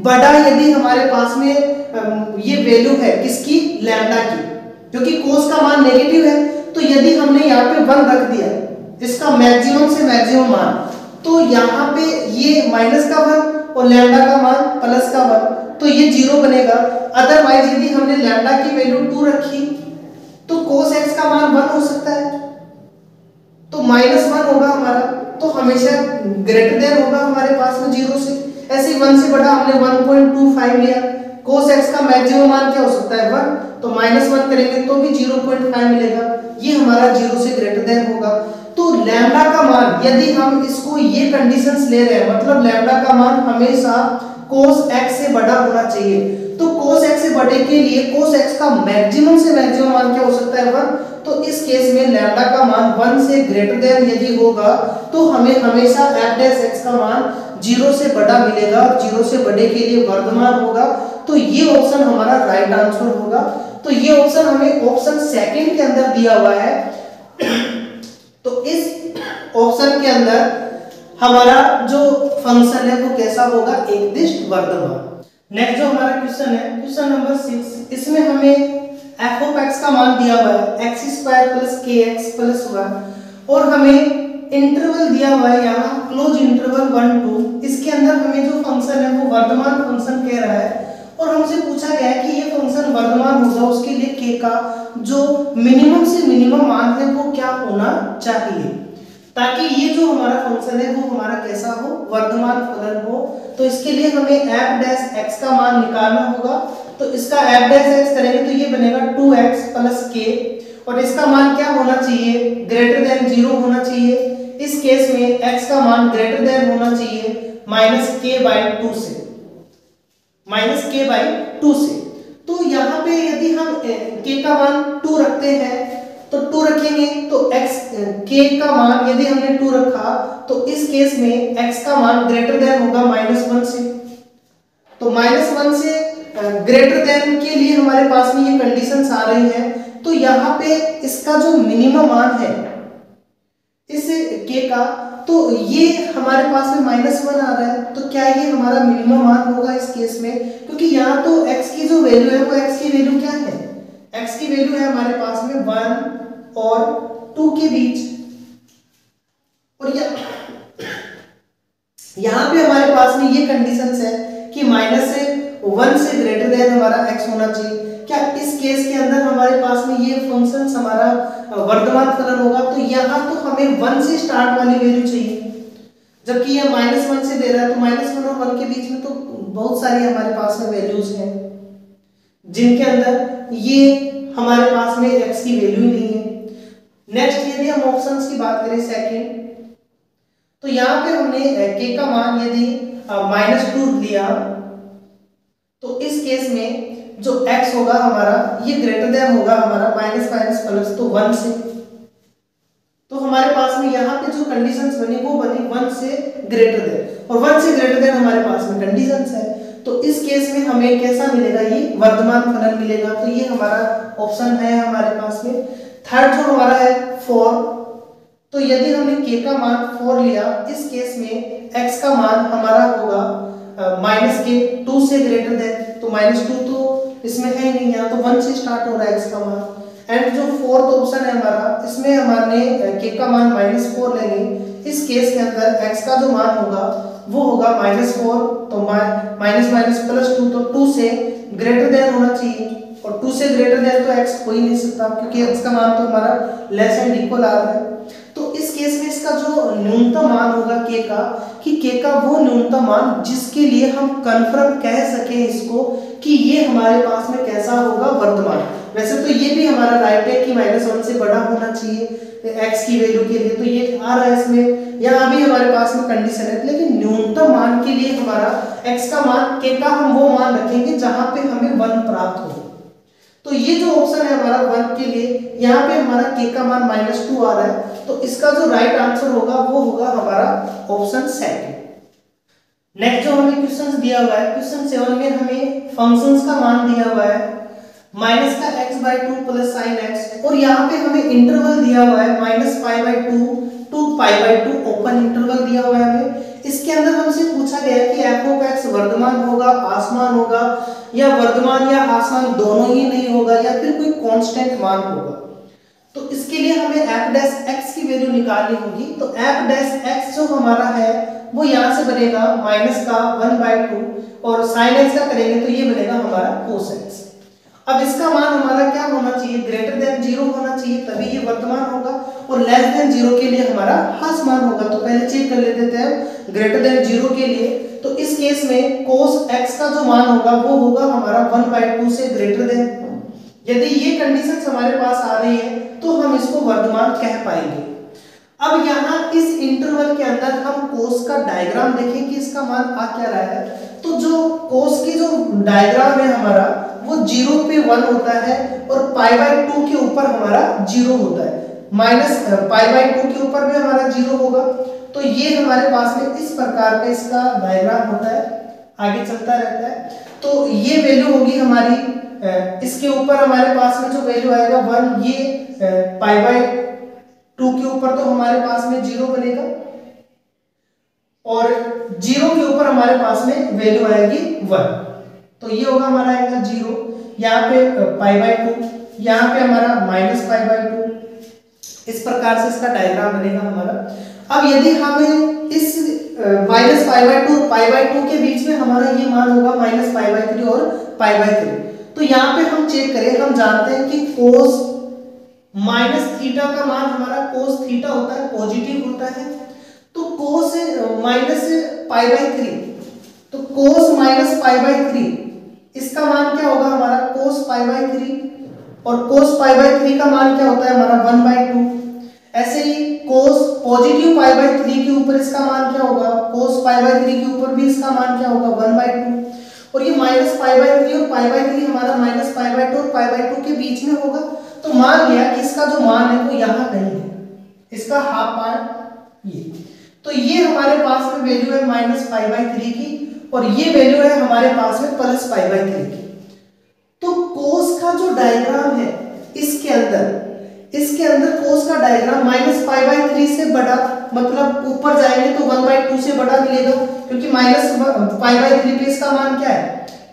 बड़ा यदि हमारे पास में ये वैल्यू है किसकी? लैम्डा की, क्योंकि cos का मान नेगेटिव है। तो यदि हमने यहाँ पे 1 रख दिया, इसका मैक्सिमम से मैक्सिमम मान, तो यहाँ पे ये माइनस का 1 और लैम्डा का मान प्लस का 1, तो ये 0 बनेगा। अदरवाइज यदि हमने लैम्डा की वैल्यू 2 रखी तो cos x का मान 1 हो सकता है, तो -1 होगा हमारा, तो हमेशा ग्रेटर देन होगा हमारे पास में 0 से। ऐसे 1 से बड़ा हमने 1.25 लिया, cos x का मैक्सिमम मान क्या हो सकता है? 1, तो -1 करेंगे तो भी 0.5 मिलेगा, ये हमारा 0 से ग्रेटर देन होगा। तो लैम्डा का मान यदि हम इसको ये कंडीशंस ले रहे हैं, मतलब लैम्डा का मान हमेशा cos x से बड़ा होना चाहिए। तो cos x से बड़े के लिए cos x का मैक्सिमम से मैक्सिमम मान क्या हो सकता है? 1। तो इस केस में लैम्डा का मान 1 से ग्रेटर देन यदि होगा तो हमें हमेशा f' का मान 0 से बड़ा मिलेगा, और 0 से बड़े के लिए वर्धमान होगा। तो ये ऑप्शन हमारा राइट आंसर होगा। तो ये ऑप्शन हमें ऑप्शन सेकंड के अंदर दिया हुआ है। तो इस ऑप्शन के अंदर हमारा जो फंक्शन है वो कैसा होगा? एक दिष्ट वर्धमान। नेक्स्ट जो हमारा क्वेश्चन है, क्वेश्चन नंबर 6, इसमें हमें f(x) का मान दिया हुआ है x² + kx + 1, और हमें इंटरवल दिया हुआ है यहाँ क्लोज इंटरवल 1 2। इसके अंदर हमें जो फंक्शन है वो वर्धमान फंक्शन कह रहा है, और हमसे पूछा गया है कि ये फंक्शन वर्धमान होगा, उसके लिए k का जो मिनिमम से मिनिमम मान है वो क्या होना चाहिए, ताकि ये जो हमारा फंक्शन है वो हमारा कैसा हो? वर्धमान फलन हो। तो इसके लिए हमें f' का मान निकालना होगा। तो इसका f' करेंगे तो ये बनेगा 2x + k, और इसका मान क्या होना चाहिए? ग्रेटर देन 0 होना चाहिए। इस केस में x का मान ग्रेटर देन होना चाहिए -k/2 से, -k/2 से। तो यहाँ पे यदि हम k का मान 2 रखते हैं तो 2 रखेंगे तो k का मान यदि हमने 2 रखा तो इस केस में x का मान ग्रेटर देन होगा -1 से। तो -1 से ग्रेटर देन के लिए हमारे पास में ये कंडीशंस आ रही हैं। तो यहाँ पे इसका जो मिनिमम मान है इस k का, तो ये हमारे पास में -1 आ रहा है, तो क्या ये हमारा मिनिमम मान होगा इस केस में? क्योंकि यहाँ तो x की जो वैल्यू है वो x की वैल्यू क्या है? x की वैल्यू है हमारे पास में 1 और 2 के बीच। और यहाँ पे हमारे पास में ये कंडीशंस है कि -1 से ग्रेटर देन हमारा x होना चाहिए। क्या इस केस के अंदर हमारे पास में ये फंक्शन हमारा वर्धमान फलन होगा? तो यहाँ तो हमें 1 से स्टार्ट वाली वैल्यू चाहिए, जबकि ये -1 से दे रहा है, तो -1 और 1 के बीच में तो बहुत सारी हमारे पास में वैल्यूज हैं जिनके अंदर ये हमारे पास में x की वैल्यू ही नहीं है। नेक्स्ट यदि हम ऑप्शंस की बात करें सेकंड, तो यहाँ पे हमने k का मान यदि -2 लिया, तो इस केस में जो x होगा हमारा ये ग्रेटर देन होगा हमारा माइनस प्लस तो 1 से, तो हमारे पास में यहाँ पे जो कंडीशंस बनी वो बनी 1 से ग्रेटर देन, और 1 से ग्रेटर देन हमारे पास में कंडीशंस है। तो इस केस में हमें कैसा मिलेगा? ये वर्धमान फलन मिलेगा। तो ये हमारा ऑप्शन है हमारे पास में। थर्ड जो हमारा है 4, तो यदि हमने k का मान 4 लिया, इस केस में x का मान हमारा होगा -2 से ग्रेटर देन, तो -2 तो इसमें है ही नहीं, यहाँ तो 1 से स्टार्ट हो रहा है x का मान। एंड जो फोर्थ ऑप्शन है हमारा, इसमें हमारे k का मान -4 लेंगे, इस केस के अंदर x का जो मान होगा वो होगा -4, तो -+ 2, तो 2 से ग्रेटर देन होना चाहिए, और 2 से ग्रेटर देन तो x हो ही नहीं सकता, क्योंकि x का मान तो हमारा लेस एंड इक्वल आ रहा है। तो इस केस में इसका जो न्यूनतम मान होगा k का, कि k का वो न्यूनतम मान जिसके लिए हम कंफर्म कह सके इसको कि ये हमारे पास में कैसा होगा? वर्धमान। वैसे तो ये भी हमारा राइट है कि -1 से बड़ा होना चाहिए x की वैल्यू के लिए, तो ये आ रहा है इसमें, यहाँ भी हमारे पास में कंडीशन है, लेकिन न्यूनतम मान के लिए हमारा x का मान k का हम वो मान रखेंगे जहां पे हमें 1 प्राप्त हो। तो ये जो ऑप्शन है हमारा 1 के लिए, यहाँ पे हमारा k का मान -2 आ रहा है, तो इसका जो राइट आंसर होगा वो होगा हमारा ऑप्शन सेकंड। नेक्स्ट जो हमें क्वेश्चन दिया हुआ है, क्वेश्चन 7 में हमें फंक्शंस का मान दिया हुआ है -x/2 + sin x, और यहाँ पे हमें इंटरवल दिया हुआ है -π/2 to π/2 ओपन इंटरवल दिया हुआ है हमें। इसके अंदर हमसे पूछा गया है कि f(x) वर्धमान होगा, आसमान होगा, या वर्धमान या आसमान दोनों ही नहीं होगा, या फिर कोई कांस्टेंट मान होगा। तो इसके लिए हमें f' की वैल्यू निकालनी होगी। तो f' जो हमारा है वो यहाँ से बनेगा -1/2, और sin x का करेंगे तो ये बनेगा हमारा cos x। अब इसका मान हमारा क्या होना चाहिए? ग्रेटर देन 0 होना चाहिए, तभी ये वर्धमान होगा, और लेस देन 0 के लिए हमारा ह्रासमान होगा। तो पहले चेक कर लेते हैं ग्रेटर देन 0 के लिए। तो इस केस में cos x का जो मान होगा वो होगा हमारा 1/2 से ग्रेटर देन। यदि ये कंडीशंस हमारे पास आ रही है तो हम इसको वर्धमान कह पाएंगे। अब यहाँ इस इंटरवल के अंदर हम cos का डायग्राम देखें कि इसका मान आ क्या रहा है। तो जो cos की जो डायग्राम है हमारा वो 0 पे 1 होता है, और π/2 के ऊपर हमारा 0 होता है, -π/2 के ऊपर भी हमारा 0 होगा। तो ये हमारे पास में इस प्रकार का इसका डायग्राम होता है, आगे चलता रहता है। तो ये वैल्यू होगी हमारी, इसके ऊपर हमारे पास में जो वैल्यू आएगा 1, ये π/2 के ऊपर तो हमारे पास में 0 बनेगा, और 0 के ऊपर हमारे पास में वैल्यू आएगी 1, तो ये होगा हमारा आएगा 0, यहाँ पे π/2, यहाँ पे हमारा -π/2। इस प्रकार से इसका डायग्राम बनेगा हमारा। अब यदि हमें इस -π/2 π/2 के बीच में हमारा ये मान होगा -π/3 और π/3, तो यहाँ पे हम चेक करें, हम जानते हैं कि cos -θ का मान हमारा cos θ होता है, पॉजिटिव होता है। तो cos -π/3, तो cos -π/3 इसका मान क्या होगा हमारा cos π/3, और cos π/3 का मान क्या होता है हमारा 1/2। ऐसे ही cos पॉजिटिव π/3 के ऊपर इसका मान क्या होगा, cos π/3 के ऊपर भी इसका मान क्या होगा 1/2, और ये -π/3 और π/3 हमारा -π/2 और π/2 के बीच में होगा। तो मान लिया कि इसका जो मान है वो यहाँ कहीं है, इसका हाफ पार्ट ये। तो ये हमारे पास में वैल्यू है -π/3 की, और ये वैल्यू है हमारे पास में +π/3 की। तो cos का जो डायग्राम है इसके अंदर cos का डायग्राम -π/3 से बड़ा, मतलब ऊपर जाएंगे तो 1/2 से बड़ा मिलेगा, क्योंकि -π/3 पे इसका मान क्या है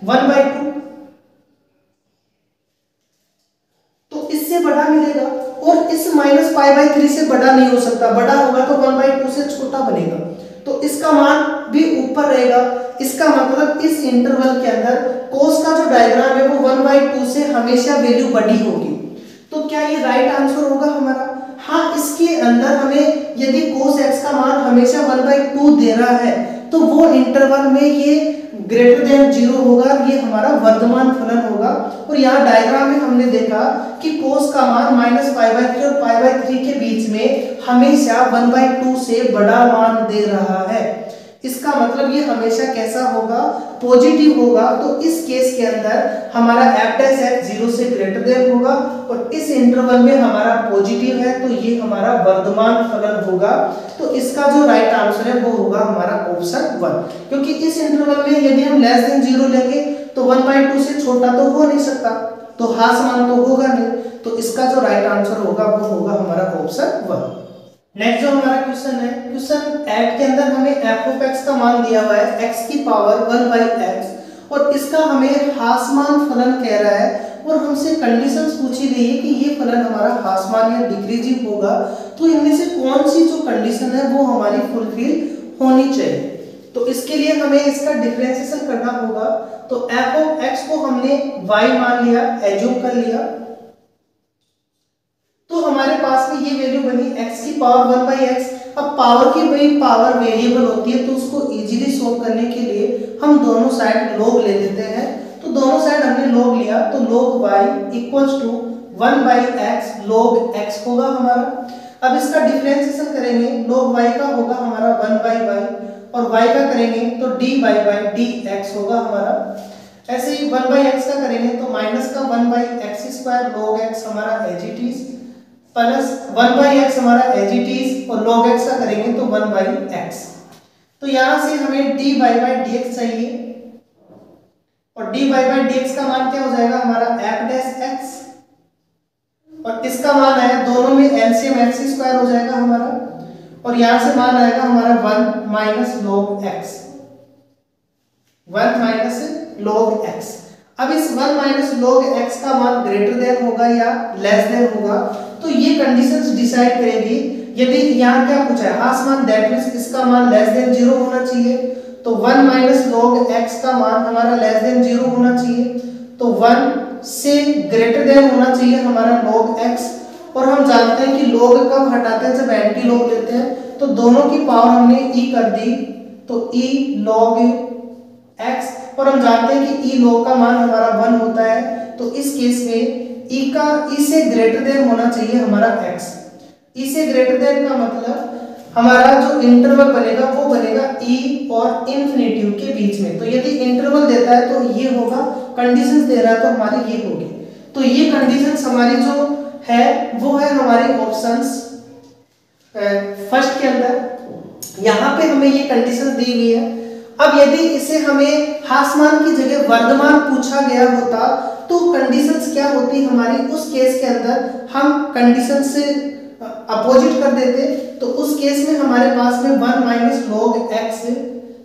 1/2, तो इससे बड़ा मिलेगा। और इस -π/3 5/3 से बड़ा नहीं हो सकता, बड़ा होगा तो 1/2 से छोटा बनेगा, तो इसका मान भी ऊपर रहेगा। इसका मतलब इस इंटरवल के अंदर कोस का जो डायग्राम है वो 1/2 से हमेशा वैल्यू बड़ी होगी। तो क्या ये राइट आंसर होगा हमारा? हाँ, इसके अंदर हमें यदि cos x का मान हमेशा 1/2 दे रहा है तो वो इंटरवल में ये ग्रेटर देन 0 होगा, ये हमारा वर्धमान फलन होगा। और यहाँ डायग्राम में हमने देखा कि cos का मान -π/3 और π/3 के बीच में हमेशा 1/2 से बड़ा मान दे रहा है। इसका मतलब ये हमेशा कैसा होगा? पॉजिटिव होगा। तो इस केस के अंदर हमारा f' 0 से ग्रेटर देन होगा और इस इंटरवल में हमारा पॉजिटिव है, तो ये हमारा वर्धमान फलन होगा। तो इसका जो राइट आंसर है वो होगा हमारा ऑप्शन 1, क्योंकि इस इंटरवल में यदि हम लेस देन 0 लेंगे तो 1/2 से छोटा तो हो नहीं सकता, तो हाँ समान तो होगा नहीं। तो इसका जो राइट आंसर होगा वो होगा हमारा ऑप्शन 1। नेक्स्ट जो हमारा क्वेश्चन है, क्वेश्चन 8 के अंदर हमें f(x) का मान दिया हुआ है x की पावर 1/x और इसका हमें हासमान फलन कह रहा है और हमसे कंडीशंस पूछी गई है कि ये फलन हमारा हासमान या डिक्रीजिंग होगा। तो इनमें से कौन सी जो कंडीशन है वो हमारी फुलफिल होनी चाहिए। तो इसके लिए हमें इसका डिफरेंशिएशन करना होगा। तो f(x) को हमने y मान लिया, एज्यूम कर लिया, तो हमारे पास में ये वैल्यू बनी x की पावर 1/x। अब पावर की भाई पावर वेरिएबल होती है तो उसको इजीली सोल्व करने के लिए हम दोनों साइड log ले लेते हैं। तो दोनों साइड हमने log लिया तो log y equals to 1/x log x होगा हमारा। अब इसका डिफरेंशिएशन करेंगे, log y का होगा हमारा 1/y और y का करेंगे तो dy/dx होगा हमारा। ऐसे ही 1/x का करेंगे तो माइनस का 1/x² log x हमारा as it is plus 1/x हमारा एज इट इज और log x का करेंगे तो 1/x। तो यहां से हमें dy/dx चाहिए और dy/dx का मान क्या हो जाएगा हमारा f'(x) और इसका मान आया, दोनों में एलसीएम x² हो जाएगा हमारा और यहां से मान आएगा हमारा 1 - log x, 1 - log x। अब इस 1 - log x का मान ग्रेटर देन होगा या लेस देन होगा, तो ये कंडीशंस डिसाइड करेगी। यदि यहाँ क्या पूछा है हासमान, दैट मींस इसका मान लेस देन 0 होना चाहिए, तो 1 - log x का मान हमारा लेस देन 0 होना चाहिए, तो 1 से ग्रेटर देन होना चाहिए हमारा log x। और हम जानते हैं कि log कब हटाते हैं, जब एंटी log लेते हैं, तो दोनों की पावर हमने e कर दी तो e log x और हम जानते हैं कि e log का मान हमारा 1 होता है। तो इस केस में e से ग्रेटर देन होना चाहिए हमारा x। e से ग्रेटर देन का मतलब हमारा जो इंटरवल बनेगा वो बनेगा e और इंफिनिटी के बीच में। तो यदि इंटरवल देता है तो ये होगा, कंडीशंस दे रहा है तो हमारी ये होगी। तो ये कंडीशंस हमारी जो है वो है हमारी ऑप्शंस फर्स्ट के अंदर। यहाँ पे हमें ये कंडीशंस दी हुई है। अब यदि इसे हमें हासमान की जगह वर्धमान पूछा गया होता तो कंडीशंस क्या होती हमारी, उस केस के अंदर हम कंडीशन से अपोजिट कर देते। तो उस केस में हमारे पास में 1 - log x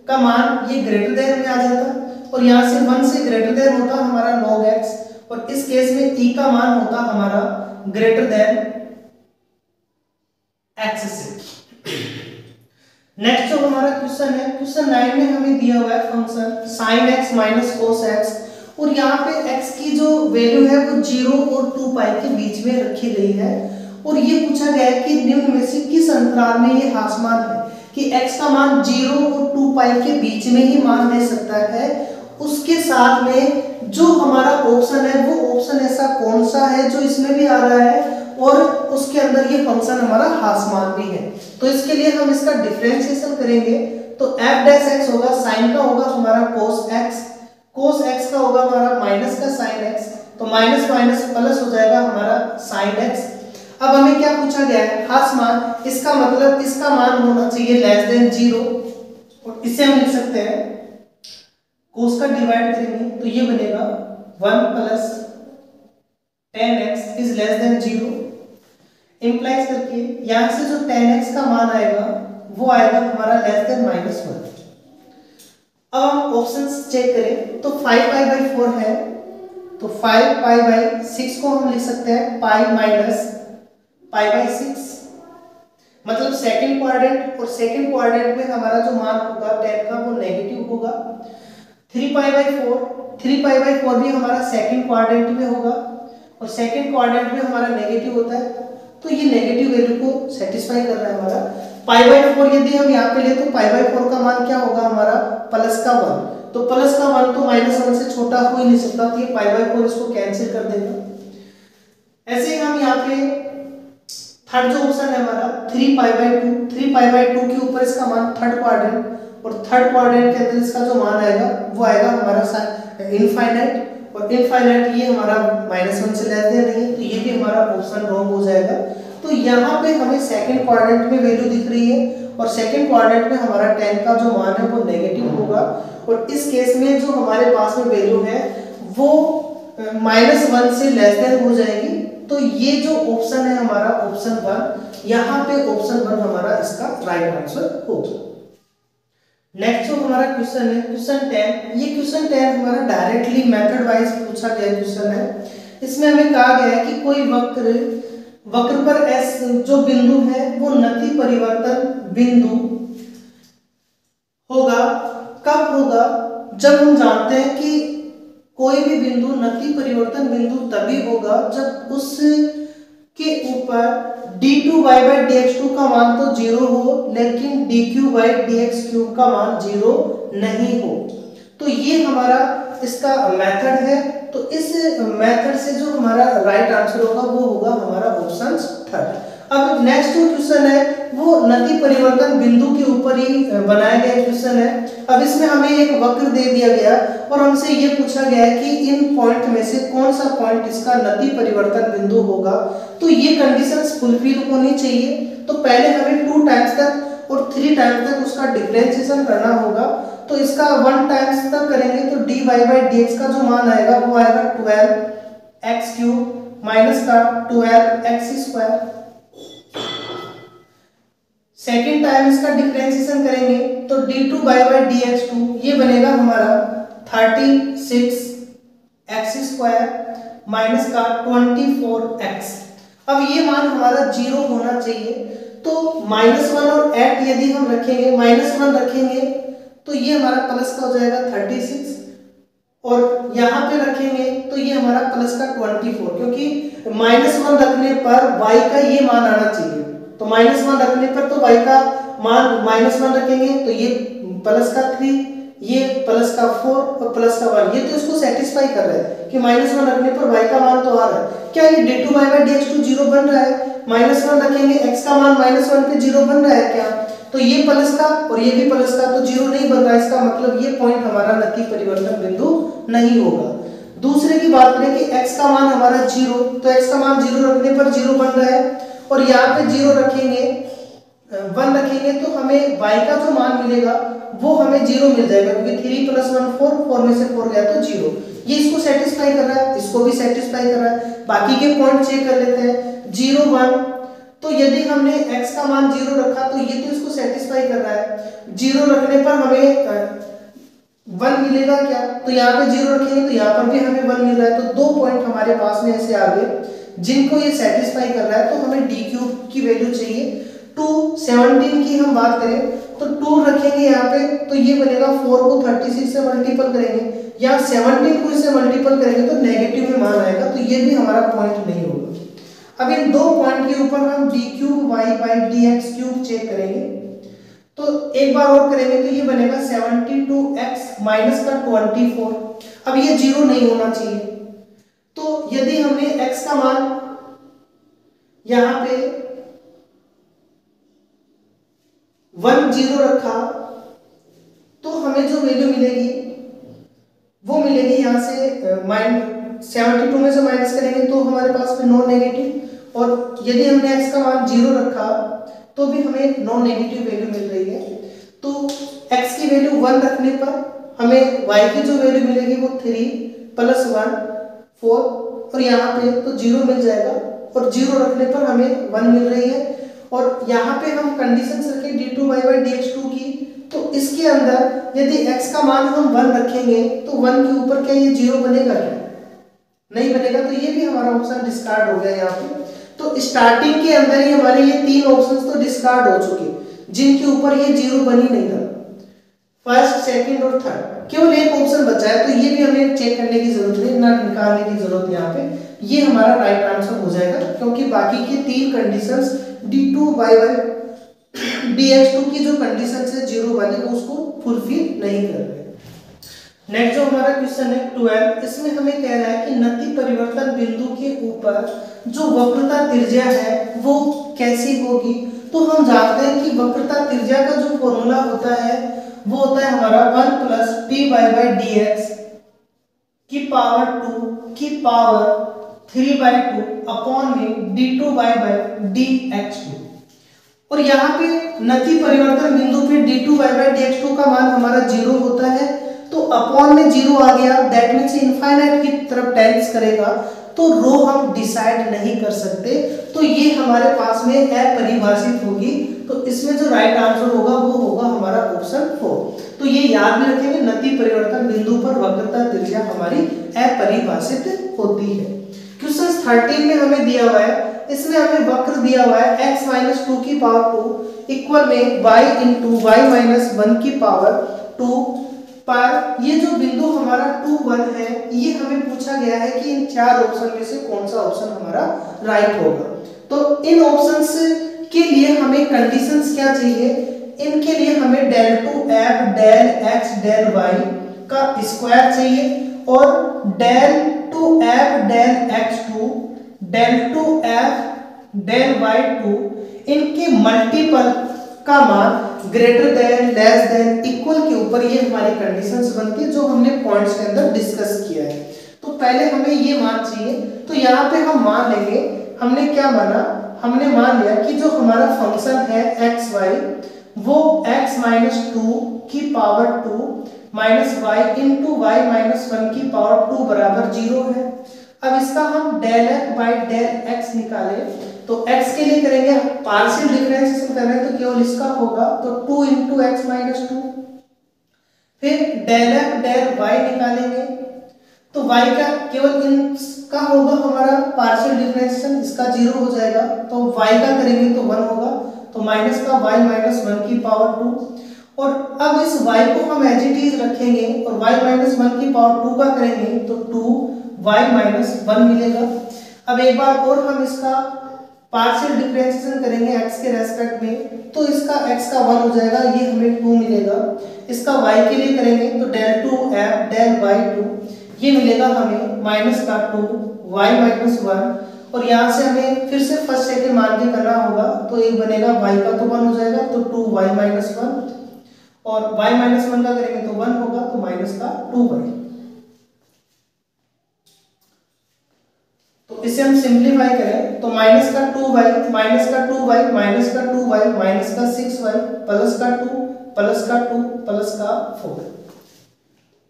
का मान ये ग्रेटर देन में आ जाता और यहाँ से 1 से ग्रेटर देन होता हमारा log x और इस केस में e का मान होता हमारा ग्रेटर देन x से। नेक्स्ट जो हमारा क्वेश्चन है, क्वेश्चन 9 में हमें दिया हुआ है function sin x - cos x और यहाँ पे x की जो वैल्यू है वो 0 और 2π के बीच में रखी गई है और ये पूछा गया है कि निम्न में से किस अंतराल में ये हासमान है कि x का मान 0 और 2π के बीच में ही मान दे सकता है। उसके साथ में जो हमारा ऑप्शन है वो ऑप्शन ऐसा कौन सा है जो इसमें भी आ रहा है और उसके अंदर ये फंक्शन हमारा हासमान भी है। तो इसके लिए हम इसका डिफरेंशिएशन करेंगे तो f' होगा, साइन का होगा हमारा cos x का होगा हमारा माइनस का sin x, तो माइनस माइनस प्लस हो जाएगा हमारा sin x। अब हमें क्या पूछा गया है हासमान, इसका मतलब इसका मान होना चाहिए लेस देन 0 और इसे हम लिख सकते हैं cos का डिवाइड करेंगे तो ये बनेगा 1 + tan x is less than 0 implies करके यहां से जो tan x का मान आएगा वो आएगा हमारा लेस देन -1। अब हम ऑप्शंस चेक करें तो 5π/4 है तो 5π/6 को हम लिख सकते हैं पाई - π/6, मतलब सेकंड क्वाड्रेंट, और सेकंड क्वाड्रेंट में हमारा जो मान होगा tan का वो नेगेटिव होगा। 3π/4 भी हमारा सेकंड क्वाड्रेंट में होगा, और सेकंड क्वाड्रेंट में हमारा नेगेटिव होता है, तो ये नेगेटिव वैल्यू को सेटिस्फाई कर रहा है हमारा। π/4 यदि हम यहाँ पे ले तो π/4 का मान क्या होगा हमारा प्लस का 1, तो प्लस का 1 तो -1 से छोटा हो ही नहीं सकता, तो ये π/4 इसको कैंसिल कर देगा। ऐसे ही हम यहाँ पे थर्ड जो ऑप्शन है हमारा 3π/2 के ऊपर इसका मान थर्ड क्वाड्रेंट, और थर्ड क्वाड्रेंट के अंदर इसका जो मान आएगा वो आएगा हमारा इनफाइनाइट, और इनफाइनाइट ये हमारा -1 से लेस देन नहीं है, तो ये भी हमारा ऑप्शन रॉन्ग हो जाएगा। तो यहाँ पे हमें सेकंड क्वाड्रेंट में वैल्यू दिख रही है, और सेकंड क्वाड्रेंट में हमारा tan का जो मान है वो नेगेटिव होगा, और इस केस में जो हमारे पास में वैल्यू है वो -1 से लेस देन हो जाएगी। तो ये जो ऑप्शन है हमारा ऑप्शन 1, यहाँ पे ऑप्शन 1 हमारा इसका राइट आंसर होगा। नेक्स्ट जो हमारा क्वेश्चन है क्वेश्चन 10, ये क्वेश्चन 10 हमारा डायरेक्टली मेथड वाइज पूछा गया क्वेश्चन है। इसमें हमें कहा गया है कि कोई वक्र पर S जो बिंदु है वो नति परिवर्तन बिंदु होगा, कब होगा, जब हम जानते हैं कि कोई भी बिंदु नति परिवर्तन बिंदु तभी होगा जब उस के ऊपर d2y/dx2 का मान तो 0 हो, लेकिन dq/dx3 का मान 0 नहीं हो। तो ये हमारा इसका मेथड है, तो इस मेथड से जो हमारा राइट आंसर होगा वो होगा हमारा ऑप्शन 3। अब नेक्स्ट जो क्वेश्चन है वो नति परिवर्तन बिंदु के ऊपर ही बनाया गया क्वेश्चन है। अब इसमें हमें एक वक्र दे दिया गया और हमसे ये पूछा गया है कि इन पॉइंट में से कौन सा पॉइंट इसका नति परिवर्तन बिंदु होगा। तो ये कंडीशंस फुलफिल होनी चाहिए। तो पहले हमें 2 टाइम्स तक और 3 टाइम्स तक उसका डिफरेंशिएशन करना होगा। तो इसका 1 टाइम्स तक करेंगे तो dy/dx का जो मान आएगा वो आएगा 12x³ माइनस का 12x²। सेकेंड टाइम इसका डिफरेंशिएशन करेंगे तो d2y/dx2 ये बनेगा हमारा 36x² माइनस का 24x। अब ये मान हमारा 0 होना चाहिए, तो -1 और 8 यदि हम रखेंगे, -1 रखेंगे तो ये हमारा प्लस का हो जाएगा 36, और यहाँ पे रखेंगे तो ये हमारा प्लस का 24, क्योंकि -1 रखने पर y का ये मान आना चाहिए। तो -1 रखने पर तो y का मान -1 रखेंगे तो ये प्लस का 3, ये प्लस का 4 और प्लस का 1, ये तो इसको सेटिस्फाई कर रहा है कि -1 रखने पर y का मान तो आ रहा है। क्या ये d2y/dx2 0 बन रहा है? -1 रखेंगे x का मान -1 पे 0 बन रहा है क्या? तो ये प्लस का और ये भी प्लस का, तो 0 नहीं बन रहा है। इसका मतलब ये पॉइंट हमारा नति परिवर्तन बिंदु नहीं होगा। दूसरे की बात करें कि x का मान हमारा 0, तो x का मान 0 रखने पर 0 बन रहा है, और यहाँ पे 0 रखेंगे 1 रखेंगे तो हमें y का जो मान मिलेगा वो हमें 0 मिल जाएगा, क्योंकि 3 + 1 4, 4 में से 4 गया तो 0। ये इसको सेटिस्फाई कर रहा है, इसको भी सेटिस्फाई कर रहा है। बाकी के पॉइंट चेक कर लेते हैं। 0 1, तो यदि हमने x का मान 0 रखा तो ये तो इसको सेटिस्फाई कर रहा है। 0 रखने पर हमें 1 मिलेगा क्या? तो यहाँ पे 0 रखेंगे तो यहाँ पर भी हमें 1 मिल रहा है। तो 2 पॉइंट हमारे पास में ऐसे आ गए जिनको ये सेटिस्फाई कर रहा है। तो हमें d³ की वैल्यू चाहिए 2। 17 की हम बात करें तो 2 रखेंगे यहाँ पे, तो ये बनेगा 4 को 36 से मल्टीपल करेंगे, या 17 को इससे मल्टीपल करेंगे तो नेगेटिव में मान आएगा, तो ये भी हमारा पॉइंट नहीं होगा। अब इन 2 पॉइंट के ऊपर हम d3y/dx³ चेक करेंगे, तो एक बार और करेंगे तो ये बनेगा 72x माइनस का 24। अब ये 0 नहीं होना चाहिए, तो यदि हमने x का मान यहाँ पे 1 0 रखा तो हमें जो वैल्यू मिलेगी वो मिलेगी यहाँ से 72 में से माइनस करेंगे तो हमारे पास में नॉन नेगेटिव, और यदि हमने x का मान 0 रखा तो भी हमें नॉन नेगेटिव वैल्यू मिल रही है। तो x की वैल्यू 1 रखने पर हमें y की जो वैल्यू मिलेगी वो 3 + 1 4, और यहाँ पे तो 0 मिल जाएगा, और 0 रखने पर हमें 1 मिल रही है। और यहाँ पे हम कंडीशन रखें d2y/dx2 की, तो इसके अंदर यदि x का मान हम 1 रखेंगे तो 1 के ऊपर क्या ये 0 बनेगा क्या? नहीं बनेगा, तो ये भी हमारा ऑप्शन डिस्कार्ड हो गया यहाँ पे। तो स्टार्टिंग के अंदर ही हमारे ये 3 ऑप्शंस तो डिस्कार्ड हो चुके, जिनके ऊपर ये 0 बनी नहीं था, फर्स्ट, सेकंड और थर्ड, केवल एक ऑप्शन बचा है। तो ये भी हमें चेक करने की जरूरत नहीं, ना निकालने की जरूरत यहाँ पे, ये हमारा राइट आंसर हो जाएगा, क्योंकि बाकी के 3 कंडीशंस d2y dx2 की जो कंडीशंस है 0 वाली, उसको फुलफिल नहीं कर रहे। नेक्स्ट जो हमारा क्वेश्चन है 12, इसमें हमें कह रहा है कि नति परिवर्तन बिंदु के ऊपर जो वक्रता त्रिज्या है वो कैसी होगी। तो हम जानते हैं कि वक्रता त्रिज्या का जो फॉर्मूला होता है वो होता है हमारा 1 + dy/dx की पावर 2 की पावर 3/2 अपॉन में d2y/dx2। और यहाँ पे नति परिवर्तन बिंदु पे d2y/dx2 का मान हमारा 0 होता है, तो अपॉन में 0 आ गया, दैट मीन्स इनफाइनाइट की तरफ टेंड्स करेगा, तो रो हम डिसाइड नहीं कर सकते, तो ये हमारे पास में अपरिभाषित होगी। तो इसमें जो राइट आंसर होगा वो होगा हमारा ऑप्शन 4। तो ये याद में रखेंगे, नति परिवर्तन बिंदु पर वक्रता त्रिज्या हमारी अपरिभाषित होती है। क्वेश्चन 13 में हमें दिया हुआ है, इसमें हमें वक्र दिया हुआ है x - 2 की पावर 2 इक्वल में y × y - 1 की पावर 2 पर ये जो बिंदु हमारा 2, 1 है, ये हमें पूछा गया है कि इन 4 ऑप्शन में से कौन सा ऑप्शन हमारा राइट होगा। तो इन ऑप्शंस के लिए हमें कंडीशंस क्या चाहिए, इनके लिए हमें del 2f del x del y का स्क्वायर चाहिए, और del 2f del x2 del 2f del y2 इनके मल्टीपल का मान greater than, less than, equal के ऊपर ये हमारी कंडीशंस बनती है जो हमने पॉइंट्स के अंदर डिस्कस किया है। तो पहले हमें ये मान चाहिए, तो यहाँ पे हम मान लेंगे, हमने क्या माना, हमने मान लिया कि जो हमारा फंक्शन है एक्स वाई वो x - 2 की पावर 2 माइनस y × y - 1 की पावर 2 बराबर 0 है। अब इसका हम del f/del x निकाले, तो x के लिए करेंगे पार्शियल डिफरेंशिएशन कर रहे हैं तो केवल इसका होगा, तो 2 × x - 2, फिर del f del y निकालेंगे तो y का केवल इनका होगा हमारा पार्शियल डिफरेंशिएशन, इसका 0 हो जाएगा, तो y का करेंगे तो 1 होगा, तो माइनस का y - 1 की पावर 2, और अब इस y को हम एज इट इज रखेंगे और y - 1 की पावर 2 का करेंगे तो 2y - 1 मिलेगा। अब एक बार और हम इसका पार्शियल डिफरेंशिएशन करेंगे x के रेस्पेक्ट में, तो इसका x का 1 हो जाएगा, ये हमें 2 मिलेगा। इसका y के लिए करेंगे तो del 2f del y2 ये मिलेगा हमें माइनस का 2y - 1, और यहाँ से हमें फिर से फर्स्ट सेकंड मान के करना होगा, तो एक बनेगा y का तो 1 हो जाएगा, तो 2y - 1, और y - 1 का करेंगे तो 1 होगा, तो माइनस का 2y। तो इसे हम सिंप्लीफाई करें तो माइनस का 2y माइनस का 2y माइनस का 2y माइनस का 6y प्लस का 2 प्लस का 2 प्लस का 4।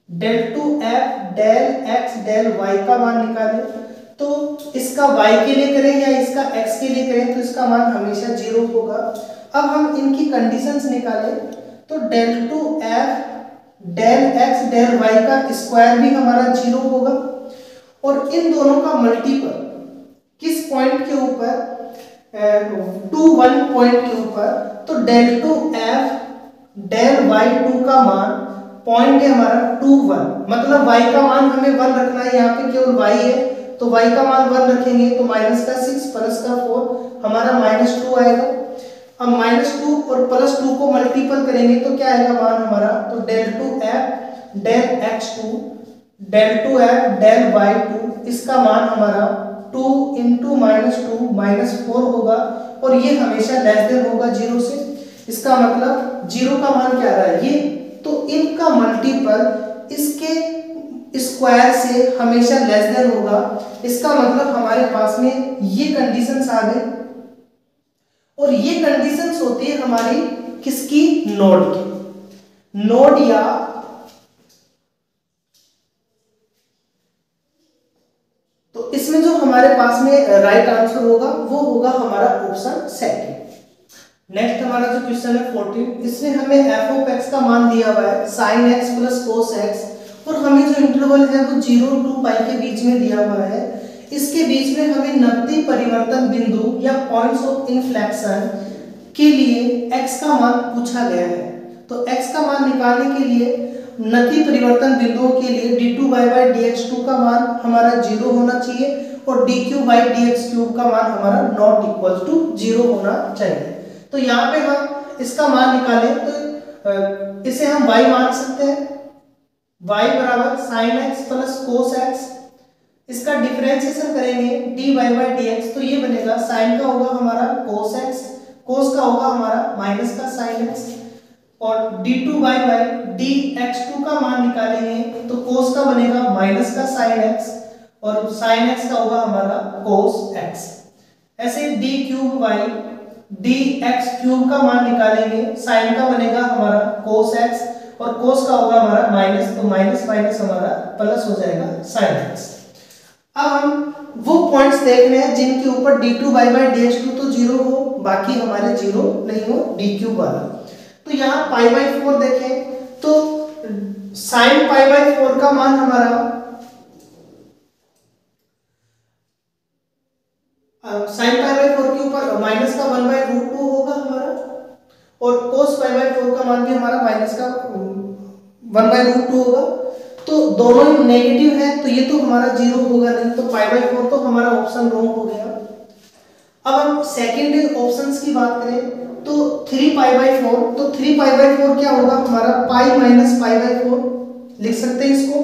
del 2f del x del y का मान निकालें, तो इसका y के लिए करें या इसका x के लिए करें तो इसका मान हमेशा 0 होगा। अब हम इनकी कंडीशंस निकालें, तो del 2f del x del y का स्क्वायर भी हमारा 0 होगा, और इन दोनों का मल्टीपल किस पॉइंट के ऊपर, 2, 1 पॉइंट के ऊपर, तो del 2f del y2 का मान पॉइंट है हमारा 2, 1, मतलब y का मान हमें 1 रखना है, यहाँ पे केवल y है तो y का मान 1 रखेंगे, तो माइनस का 6 प्लस का 4 हमारा -2 आएगा। अब -2 और +2 को मल्टीपल करेंगे तो क्या आएगा मान हमारा, तो del 2f del x2 del 2f del y2 इसका मान हमारा 2 × -2 -4 होगा, और ये हमेशा लेस देन होगा 0 से। इसका मतलब 0 का मान क्या आ रहा है ये, तो इनका मल्टीपल इसके स्क्वायर से हमेशा लेस देन होगा। इसका मतलब हमारे पास में ये कंडीशंस आ गई, और ये कंडीशंस होती है हमारी किसकी, नोड की, नोड या तो इसमें जो हमारे पास में राइट आंसर होगा वो होगा हमारा ऑप्शन सेकंड। नेक्स्ट हमारा जो क्वेश्चन है 14, इसमें हमें f(x) का मान दिया हुआ है sin x + cos x, और हमें जो इंटरवल है वो 0 to π के बीच में दिया हुआ है। इसके बीच में हमें नकदी परिवर्तन बिंदु या पॉइंट्स ऑफ इन्फ्लेक्शन के लिए x का मान पूछा गया है। तो x का मान निकालने के लिए नकदी परिवर्तन बिंदुओं के लिए d2y/dx2 का मान हमारा 0 होना चाहिए और dq/dx3 का मान हमारा नॉट इक्वल टू 0 होना चाहिए। तो यहाँ पे हम इसका मान निकालें तो इसे हम y मान सकते हैं, y बराबर sin x plus cos x। इसका डिफरेंशिएशन करेंगे dy/dx, तो ये बनेगा sin का होगा हमारा cos x, cos का होगा हमारा माइनस का sin x, और d2y/dx2 का मान निकालेंगे तो cos का बनेगा माइनस का sin x और sin x का होगा हमारा cos x। ऐसे d3y/dx3 का मान निकालेंगे, sin का बनेगा हमारा cos x और cos का होगा हमारा माइनस, तो माइनस माइनस हमारा प्लस हो जाएगा sin x। अब हम वो पॉइंट्स देख रहे हैं जिनके ऊपर d2y/dx2 तो 0 हो, बाकी हमारे 0 नहीं हो, d3 वाला। तो यहाँ π/4 देखें तो sin π/4 का मान हमारा sin π/4 के ऊपर माइनस का 1/√2 होगा हमारा, और cos π/4 का मान भी हमारा माइनस का 1/√2 होगा। तो दोनों नेगेटिव है तो ये तो हमारा 0 होगा नहीं, तो π/4 तो हमारा ऑप्शन रॉन्ग हो गया। अब हम सेकंड ऑप्शंस की बात करें तो 3π/4, तो 3π/4 क्या होगा हमारा पाई माइनस π/4 लिख सकते हैं इसको।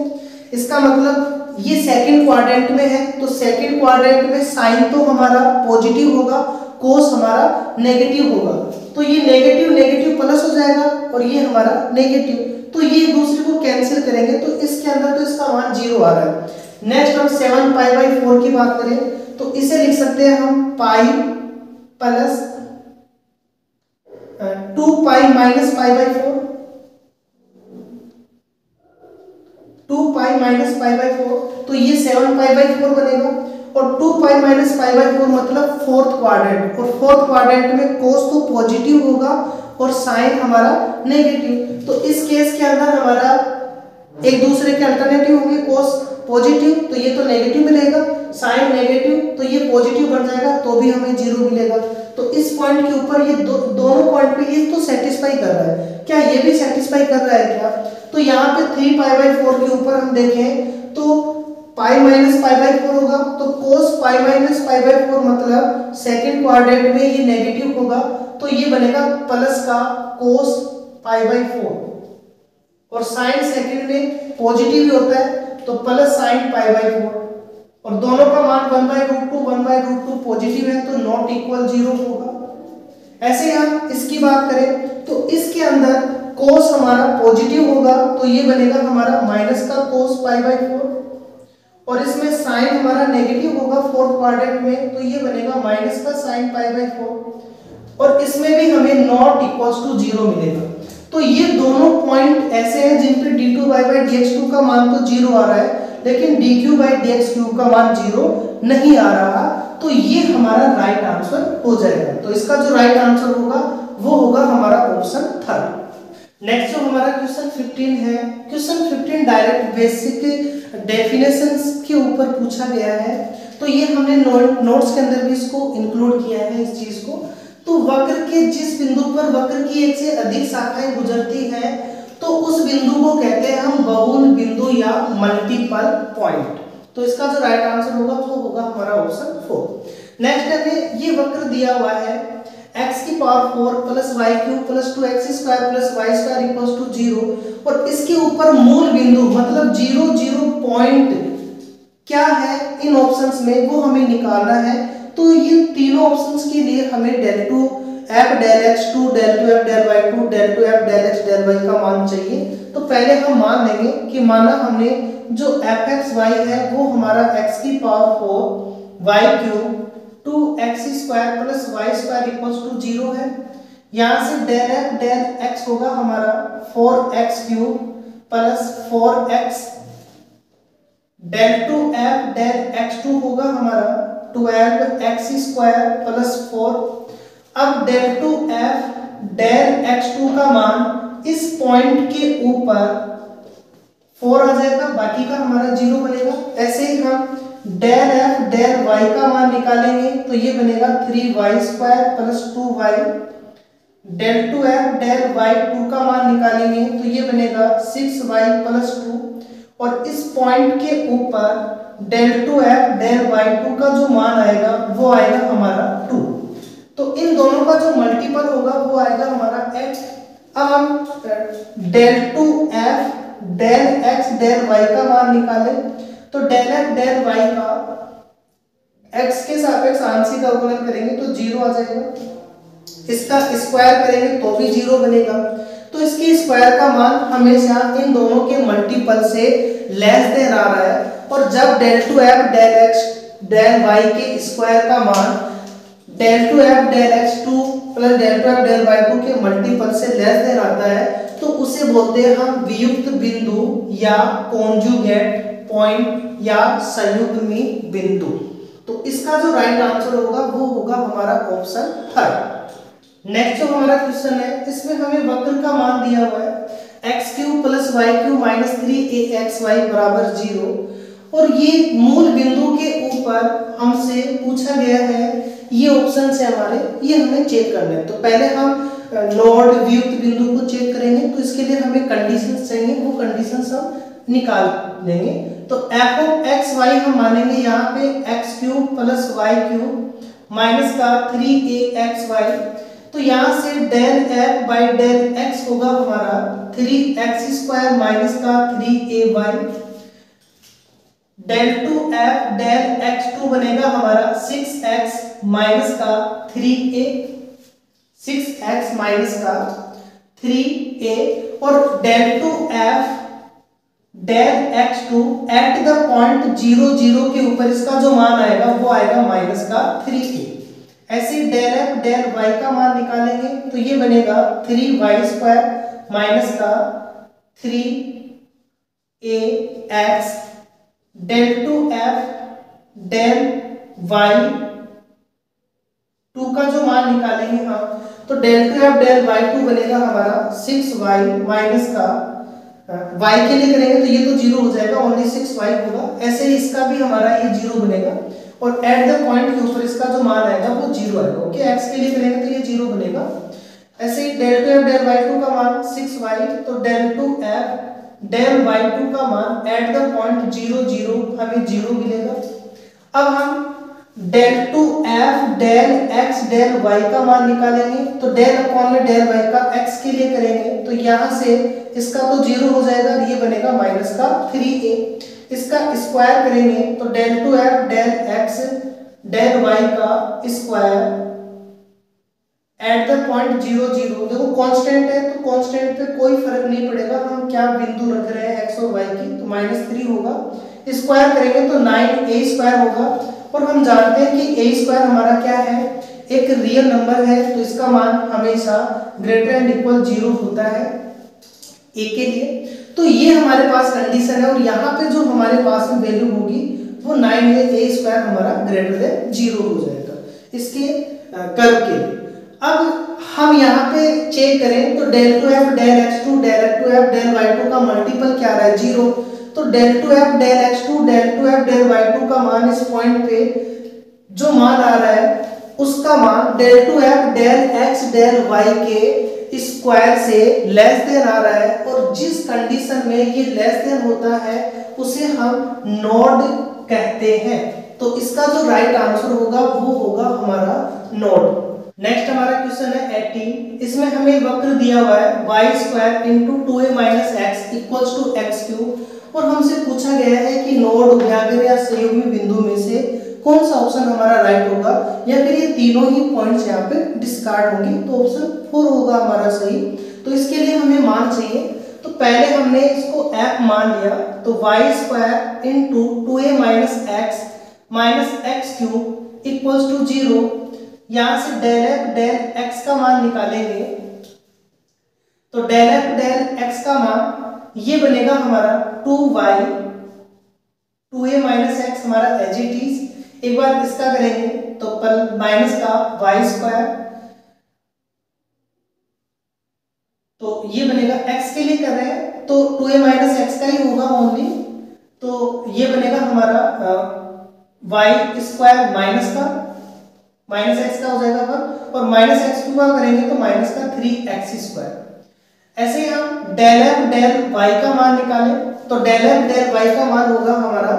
इसका मतलब ये सेकंड क्वाड्रेंट में है, तो सेकंड क्वाड्रेंट में साइन तो हमारा पॉजिटिव होगा, कोस हमारा नेगेटिव होगा, तो ये नेगेटिव नेगेटिव प्लस हो जाएगा और ये हमारा नेगेटिव, तो ये एक दूसरे को कैंसिल करेंगे तो इसके अंदर तो इसका मान 0 आ रहा है। नेक्स्ट हम 7π/4 की बात करें तो इसे लिख सकते हैं हम पाई प्लस 2π माइनस π/4, 2π माइनस π/4, तो ये 7π/4 बनेगा, और 2π माइनस π/4 मतलब फोर्थ क्वाड्रेंट, और फोर्थ क्वाड्रेंट में कोस तो पॉजिटिव होगा और साइन हमारा नेगेटिव, तो इस केस के अंदर हमारा एक दूसरे के अल्टरनेटिव होंगे, कोस पॉजिटिव तो ये तो नेगेटिव मिलेगा, साइन नेगेटिव तो ये पॉजिटिव बन जाएगा तो भी हमें 0 मिलेगा। तो इस पॉइंट के ऊपर ये दोनों पॉइंट पे ये तो सेटिस्फाई कर रहा है, क्या ये भी सेटिस्फाई कर रहा है क्या? तो यहाँ पे 3π/4 के ऊपर हम देखें तो पाई माइनस π/4 होगा, तो cos पाई माइनस π/4 मतलब सेकंड क्वाड्रेंट में ये नेगेटिव होगा, तो ये बनेगा प्लस का cos π/4, और साइन सेकंड में पॉजिटिव ही होता है तो प्लस साइन π/4, और दोनों का मान 1/√2 पॉजिटिव है तो नॉट इक्वल 0 होगा। ऐसे हम इसकी बात करें तो इसके अंदर cos हमारा पॉजिटिव होगा तो ये बनेगा हमारा माइनस का cos π/4, और इसमें साइन हमारा नेगेटिव होगा फोर्थ क्वाड्रेंट में तो ये बनेगा माइनस का साइन π/4, और इसमें भी हमें नॉट इक्वल्स टू 0 मिलेगा। तो ये दोनों पॉइंट ऐसे हैं जिन पे d2y/dx2 का मान तो 0 आ रहा है लेकिन dq/dx3 का मान 0 नहीं आ रहा, तो ये हमारा राइट आंसर हो जाएगा। तो इसका जो राइट आंसर होगा वो होगा हमारा ऑप्शन थर्ड। नेक्स्ट जो हमारा क्वेश्चन 15 है, क्वेश्चन 15 डायरेक्ट बेसिक डेफिनेशंस के ऊपर पूछा गया है, तो ये हमने नोट्स के अंदर भी इसको इंक्लूड किया है इस चीज को। तो वक्र के जिस बिंदु पर वक्र की एक से अधिक शाखाएं गुजरती हैं तो उस बिंदु को कहते हैं हम बहुल बिंदु या मल्टीपल पॉइंट। तो इसका जो राइट आंसर होगा वो होगा हमारा ऑप्शन 4। नेक्स्ट है ये वक्र दिया हुआ है x की power 4 plus y cube plus 2x square plus y square equals to 0, और इसके ऊपर मूल बिंदु मतलब 0 0 पॉइंट क्या है इन ऑप्शंस में वो हमें निकालना है। तो ये तीनों ऑप्शंस के लिए हमें del 2 f del x2 del 2f del y2 del 2f del x del y का मान चाहिए। तो पहले हम मान लेंगे कि माना हमने जो fxy है वो हमारा x की power 4 y cube 2x square plus y square equals to 0 है। यहाँ से del f del x होगा हमारा 4x cube plus 4x, del 2f del x2 होगा हमारा 12x स्क्वायर प्लस 4। अब del 2f del x2 का मान इस पॉइंट के ऊपर 4 आ जाएगा, बाकी का हमारा 0 बनेगा। ऐसे ही हम डेल एफ डेल वाई का मान निकालेंगे तो ये बनेगा 3y² plus 2y। Del two F del y 2 का मान निकालेंगे तो ये बनेगा 6y प्लस 2। और इस पॉइंट के ऊपर del two F del y 2 का जो मान आएगा वो आएगा हमारा 2। तो इन दोनों का जो मल्टीपल होगा वो आएगा हमारा x। अब हम del two F del x del y का मान निकालें तो डेल f डेल y का x के सापेक्ष आंशिक अवकलन करेंगे तो 0 आ जाएगा। इसका स्क्वायर करेंगे तो भी 0 बनेगा। तो इसके स्क्वायर का मान हमेशा इन दोनों के मल्टीपल से लेस देन आ रहा है। और जब del two F del x del y के स्क्वायर का मान del two F del x2 plus del two F del y2 के मल्टीपल से लेस देन आता है तो उसे बोलते हैं हम वियुक्त बिंदु या कॉन्जुगेट पॉइंट या संयुग्मी बिंदु। तो इसका जो राइट आंसर होगा वो होगा हमारा ऑप्शन 3। नेक्स्ट जो हमारा क्वेश्चन है इसमें हमें वक्र का मान दिया हुआ है x³ plus y³ minus 3axy बराबर 0। और ये मूल बिंदु के ऊपर हमसे पूछा गया है, ये ऑप्शन है हमारे, ये हमें चेक करना है। तो पहले हम नोड वियुक्त बिंदु को चेक करेंगे तो इसके लिए हमें कंडीशंस चाहिए, वो कंडीशंस हम निकाल लेंगे। तो f ऑफ x y हम मानेंगे यहाँ पे x³ प्लस y³ माइनस का 3axy। तो यहाँ से del f by del x होगा हमारा 3x² माइनस का 3ay। Del two F del x2 बनेगा हमारा 6x माइनस का 3a, 6x माइनस का 3a। और del two F del x2 at the point 0 0 के ऊपर इसका जो मान आएगा वो आएगा माइनस का 3a। ऐसे डेल एफ डेल y का मान निकालेंगे तो ये बनेगा 3y² माइनस का 3ax। Del two F del y2 का जो मान निकालेंगे हम तो del two F del y2 बनेगा हमारा 6y माइनस का y के लिए करेंगे तो ये तो 0 हो जाएगा, ओनली 6y होगा। ऐसे ही इसका भी हमारा ये 0 बनेगा और एट द पॉइंट के ऊपर इसका जो मान आएगा वो 0 आएगा। ओके, x के लिए करेंगे तो ये 0 बनेगा। ऐसे ही del two F del y2 का मान 6y तो del two F del y2 का मान एट द पॉइंट 0 0 हमें 0 मिलेगा। अब हम del two F del x del y का मान निकालेंगे तो डेल अपॉन में डेल y का x के लिए करेंगे तो यहाँ से इसका तो 0 हो जाएगा, ये बनेगा माइनस का 3a। इसका स्क्वायर करेंगे तो del two F del x del y का स्क्वायर एट द पॉइंट 0 0। देखो कांस्टेंट है तो कांस्टेंट पे कोई फर्क नहीं पड़ेगा, हम क्या बिंदु रख रहे हैं x और y की, तो -3 होगा। स्क्वायर करेंगे तो 9a² होगा। और हम जानते हैं कि a² हमारा क्या है, एक रियल नंबर है तो इसका मान हमेशा ग्रेटर एंड इक्वल 0 होता है a के लिए। तो ये हमारे पास कंडीशन है और यहाँ पे जो हमारे पास में वैल्यू होगी वो 9 है, a² हमारा ग्रेटर देन 0 हो जाएगा इसके कर्व के लिए। अब हम यहाँ पे चेक करें तो del two F del x2 del two F del y2 का मल्टीपल क्या आ रहा है 0। तो del two F del x2 del two F del y2 का मान इस पॉइंट पे जो मान आ रहा है उसका मान del two F del x del y के स्क्वायर से लेस देन आ रहा है। और जिस कंडीशन में ये लेस देन होता है उसे हम नोड कहते हैं। तो इसका जो राइट आंसर होगा वो होगा हमारा नोड। नेक्स्ट हमारा क्वेश्चन है 18। इसमें हमें वक्र दिया हुआ है y² into 2a minus x equals to x³ और हमसे पूछा गया है कि नोड उभयागर या संयुग्मी बिंदु में से कौन सा ऑप्शन हमारा राइट होगा या फिर ये तीनों ही पॉइंट्स यहाँ पे डिस्कार्ड होंगे। तो ऑप्शन 4 होगा हमारा सही। तो इसके लिए हमें मान चाहिए, तो पहले हमने इसको f मान लिया तो y² into 2a minus x³ equals to 0। यहाँ से डेल एफ डेल x का मान निकालेंगे तो डेल एफ डेल x का मान ये बनेगा हमारा 2y 2a माइनस x हमारा एज इट इज। एक बार इसका करेंगे तो माइनस का y², तो ये बनेगा x के लिए कर रहे हैं तो 2a माइनस x का ही होगा ओनली। तो ये बनेगा हमारा वाई स्क्वायर माइनस का माइनस एक्स का हो जाएगा 1 और माइनस एक्स टू का करेंगे तो माइनस का 3x स्क्वायर। ऐसे ही हम डेल एफ डेल वाई का मान निकालें तो डेल एफ डेल वाई का मान होगा हमारा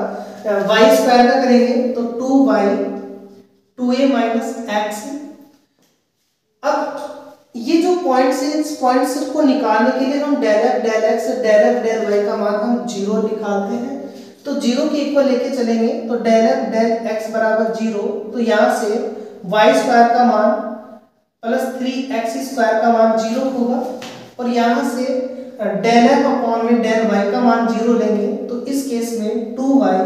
वाई स्क्वायर का करेंगे तो 2y 2a माइनस एक्स। अब ये जो पॉइंट्स है इस पॉइंट्स को निकालने के लिए हम del f del x del f del y का मान हम 0 निकालते हैं तो 0 के इक्वल लेके चलेंगे तो डेल एफ डेल एक्स बराबर 0। तो यहाँ से वाई स्क्वायर का मान प्लस 3x स्क्वायर का मान 0 होगा और यहाँ से डेल एफ अपॉन में डेल वाई का मान 0 लेंगे तो इस केस में 2y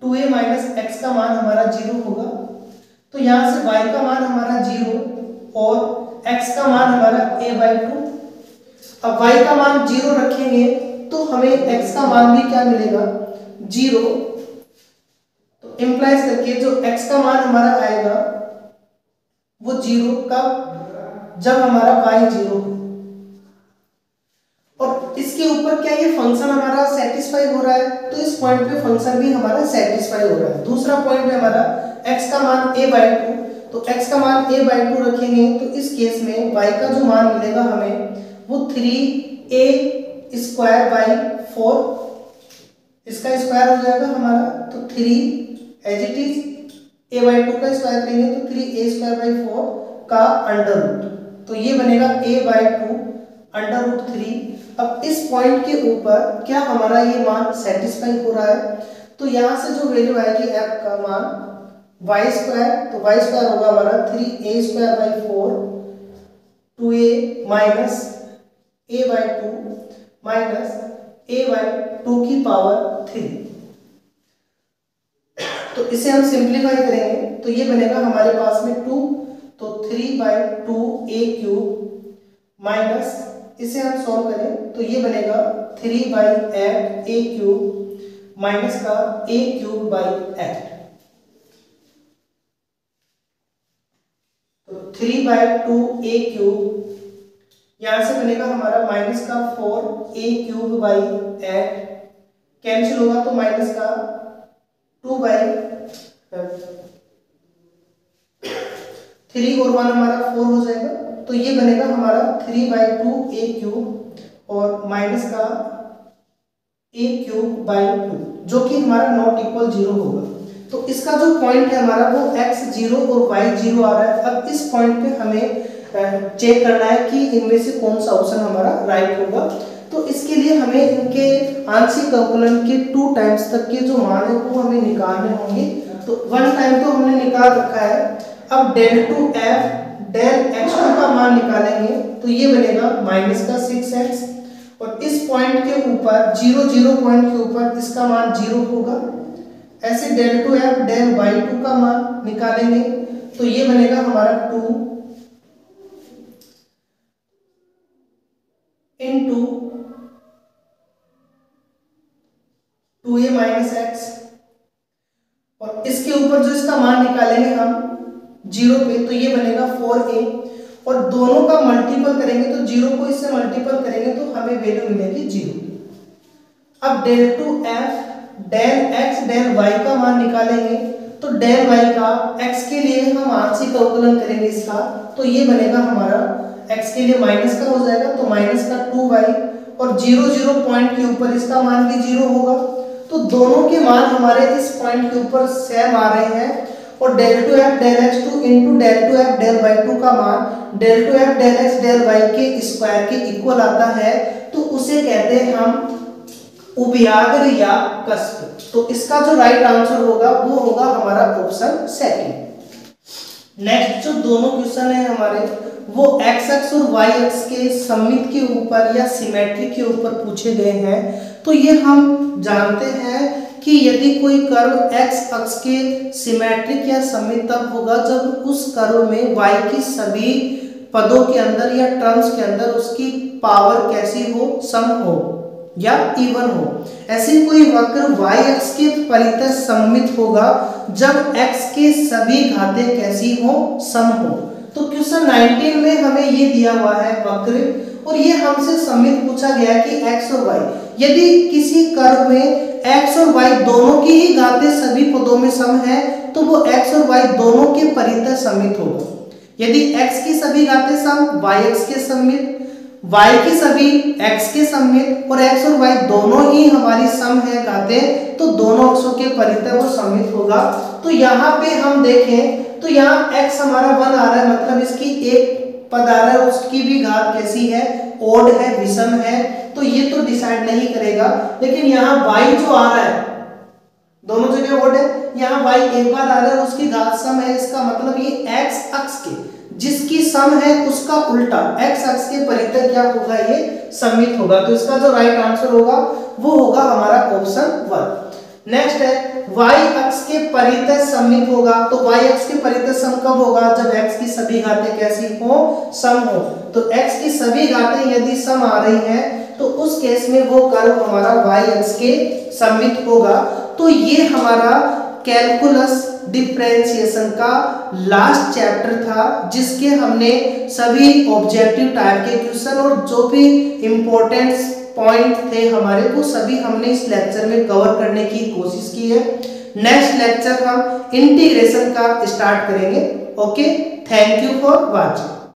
2a माइनस एक्स का मान हमारा 0 होगा। तो यहाँ से y का मान हमारा 0 और x का मान हमारा a/2। अब y का मान 0 रखेंगे तो हमें x का मान भी क्या मिलेगा 0। तो इंप्लाइज करके जो x का मान हमारा आएगा वो 0 कब जब हमारा y 0 हो। और इसके ऊपर क्या ये फंक्शन हमारा सेटिस्फाई हो रहा है तो इस पॉइंट पे फंक्शन भी हमारा सेटिस्फाई हो रहा है। दूसरा पॉइंट है हमारा x का मान a/2 तो x का मान a/2 रखेंगे तो इस केस में y का जो मान मिलेगा हमें वो 3a स्क्वायर बाई 4 इसका स्क्वायर हो जाएगा हमारा तो 3 एज इट इज a/2 का स्क्वायर करेंगे तो 3a स्क्वायर बाई 4 का अंडर रूट तो ये बनेगा a/2 अंडर रूट 3। अब इस पॉइंट के ऊपर क्या हमारा ये मान सेटिस्फाई हो रहा है तो यहाँ से जो वैल्यू आएगी f का मान y स्क्वायर तो y स्क्वायर होगा हमारा 3a square by 4 2a minus a/2 minus a/2 की पावर 3। तो इसे हम सिंप्लीफाई करेंगे तो ये बनेगा हमारे पास में 2 तो 3/2a³ माइनस इसे हम सॉल्व करें तो ये बनेगा 3/8a³ माइनस का a³/8 तो 3/2a³ यहां से बनेगा हमारा माइनस का 4a³/8 कैंसिल होगा तो माइनस का 2/3 और 1 हमारा 4 हो जाएगा तो ये बनेगा हमारा 3/2a³ और माइनस का a³/2 जो कि हमारा नॉट इक्वल 0 होगा। तो इसका जो पॉइंट है हमारा वो x 0 और y 0 आ रहा है। अब इस पॉइंट पे हमें चेक करना है कि इनमें से कौन सा ऑप्शन हमारा राइट होगा। तो इसके लिए हमें इनके आंशिक अवकलन के 2 टाइम्स तक के जो मान है वो हमें निकालने होंगे। तो 1 टाइम तो हमने निकाल रखा है। अब del 2f del x2 का मान निकालेंगे तो ये बनेगा माइनस का 6x और इस पॉइंट के ऊपर 0 0 पॉइंट के ऊपर इसका मान 0 होगा। ऐसे del 2f del y2 का मान निकालेंगे तो ये बनेगा हमारा 2 into 2a माइनस एक्स और इसके ऊपर जो इसका मान निकालेंगे हम 0 पे तो ये बनेगा 4a और दोनों का मल्टीपल करेंगे तो 0 को इससे मल्टीपल करेंगे तो हमें वैल्यू मिलेगी 0। अब del 2f del x del y का मान निकालेंगे तो del y का x के लिए हम आंशिक अवकलन करेंगे इसका तो ये बनेगा हमारा x के लिए माइनस का हो जाएगा तो माइनस का 2y और 0 0 पॉइंट के ऊपर इसका मान भी 0 होगा। तो दोनों के मान हमारे इस पॉइंट के ऊपर सेम आ रहे हैं और del 2f del x2 into del 2f del y2 का मान del 2f del x del y के स्क्वायर के इक्वल आता है तो उसे कहते हैं हम उभयाग्र या कस्प। तो इसका जो राइट आंसर होगा वो होगा हमारा ऑप्शन सेकंड। नेक्स्ट जो दोनों क्वेश्चन है हमारे वो x अक्ष और y अक्ष के सममित के ऊपर या सिमेट्री के ऊपर पूछे गए हैं। तो ये हम जानते हैं कि यदि कोई कर्व x अक्ष के सिमेट्रिक या सममित तब होगा जब उस कर्व में y की सभी पदों के अंदर या टर्म्स के अंदर उसकी पावर कैसी हो सम हो या इवन हो। ऐसे कोई वक्र y अक्ष के परितः सममित होगा जब x के सभी घातें कैसी हो सम हो। तो क्वेश्चन 19 में हमें ये दिया हुआ है वक्र और ये हमसे सममित पूछा गया है कि x और y। यदि किसी कर्व में x और y दोनों की ही घातें सभी पदों में सम है तो वो x और y दोनों के परितः समित होगा। यदि x की सभी घातें सम yx के समित, y की सभी x के समित और x और y दोनों ही हमारी सम है घातें तो दोनों अक्षों के परितः वो समित होगा। तो यहाँ पे हम देखें तो यहाँ x हमारा 1 आ रहा है, मतलब इसकी एक पद आ रहा है, उसकी भी घात कैसी है, ओड है, विषम है, तो ये तो डिसाइड नहीं करेगा। लेकिन यहाँ y जो आ रहा है दोनों जगह ओड है, यहाँ y एक बार आ रहा है उसकी घात सम है, इसका मतलब ये x अक्ष के जिसकी सम है उसका उल्टा x अक्ष के परितः क्या होगा, ये समित होगा। तो इसका जो राइट आंसर होगा वो होगा हमारा ऑप्शन 1। नेक्स्ट है y अक्ष के परितः समित होगा। तो y अक्ष के परितः सम कब होगा, जब x की सभी घातें कैसी हो, सम हो। तो x की सभी घातें यदि सम आ रही हैं तो उस केस में वो कर्व हमारा y अक्ष के समित होगा। तो ये हमारा कैलकुलस डिफरेंशिएशन का लास्ट चैप्टर था जिसके हमने सभी ऑब्जेक्टिव टाइप के क्वेश्चन और जो भी इंपॉर्टेंट पॉइंट थे हमारे वो सभी हमने इस लेक्चर में कवर करने की कोशिश की है। नेक्स्ट लेक्चर हम इंटीग्रेशन का स्टार्ट करेंगे। Okay, thank you for watching.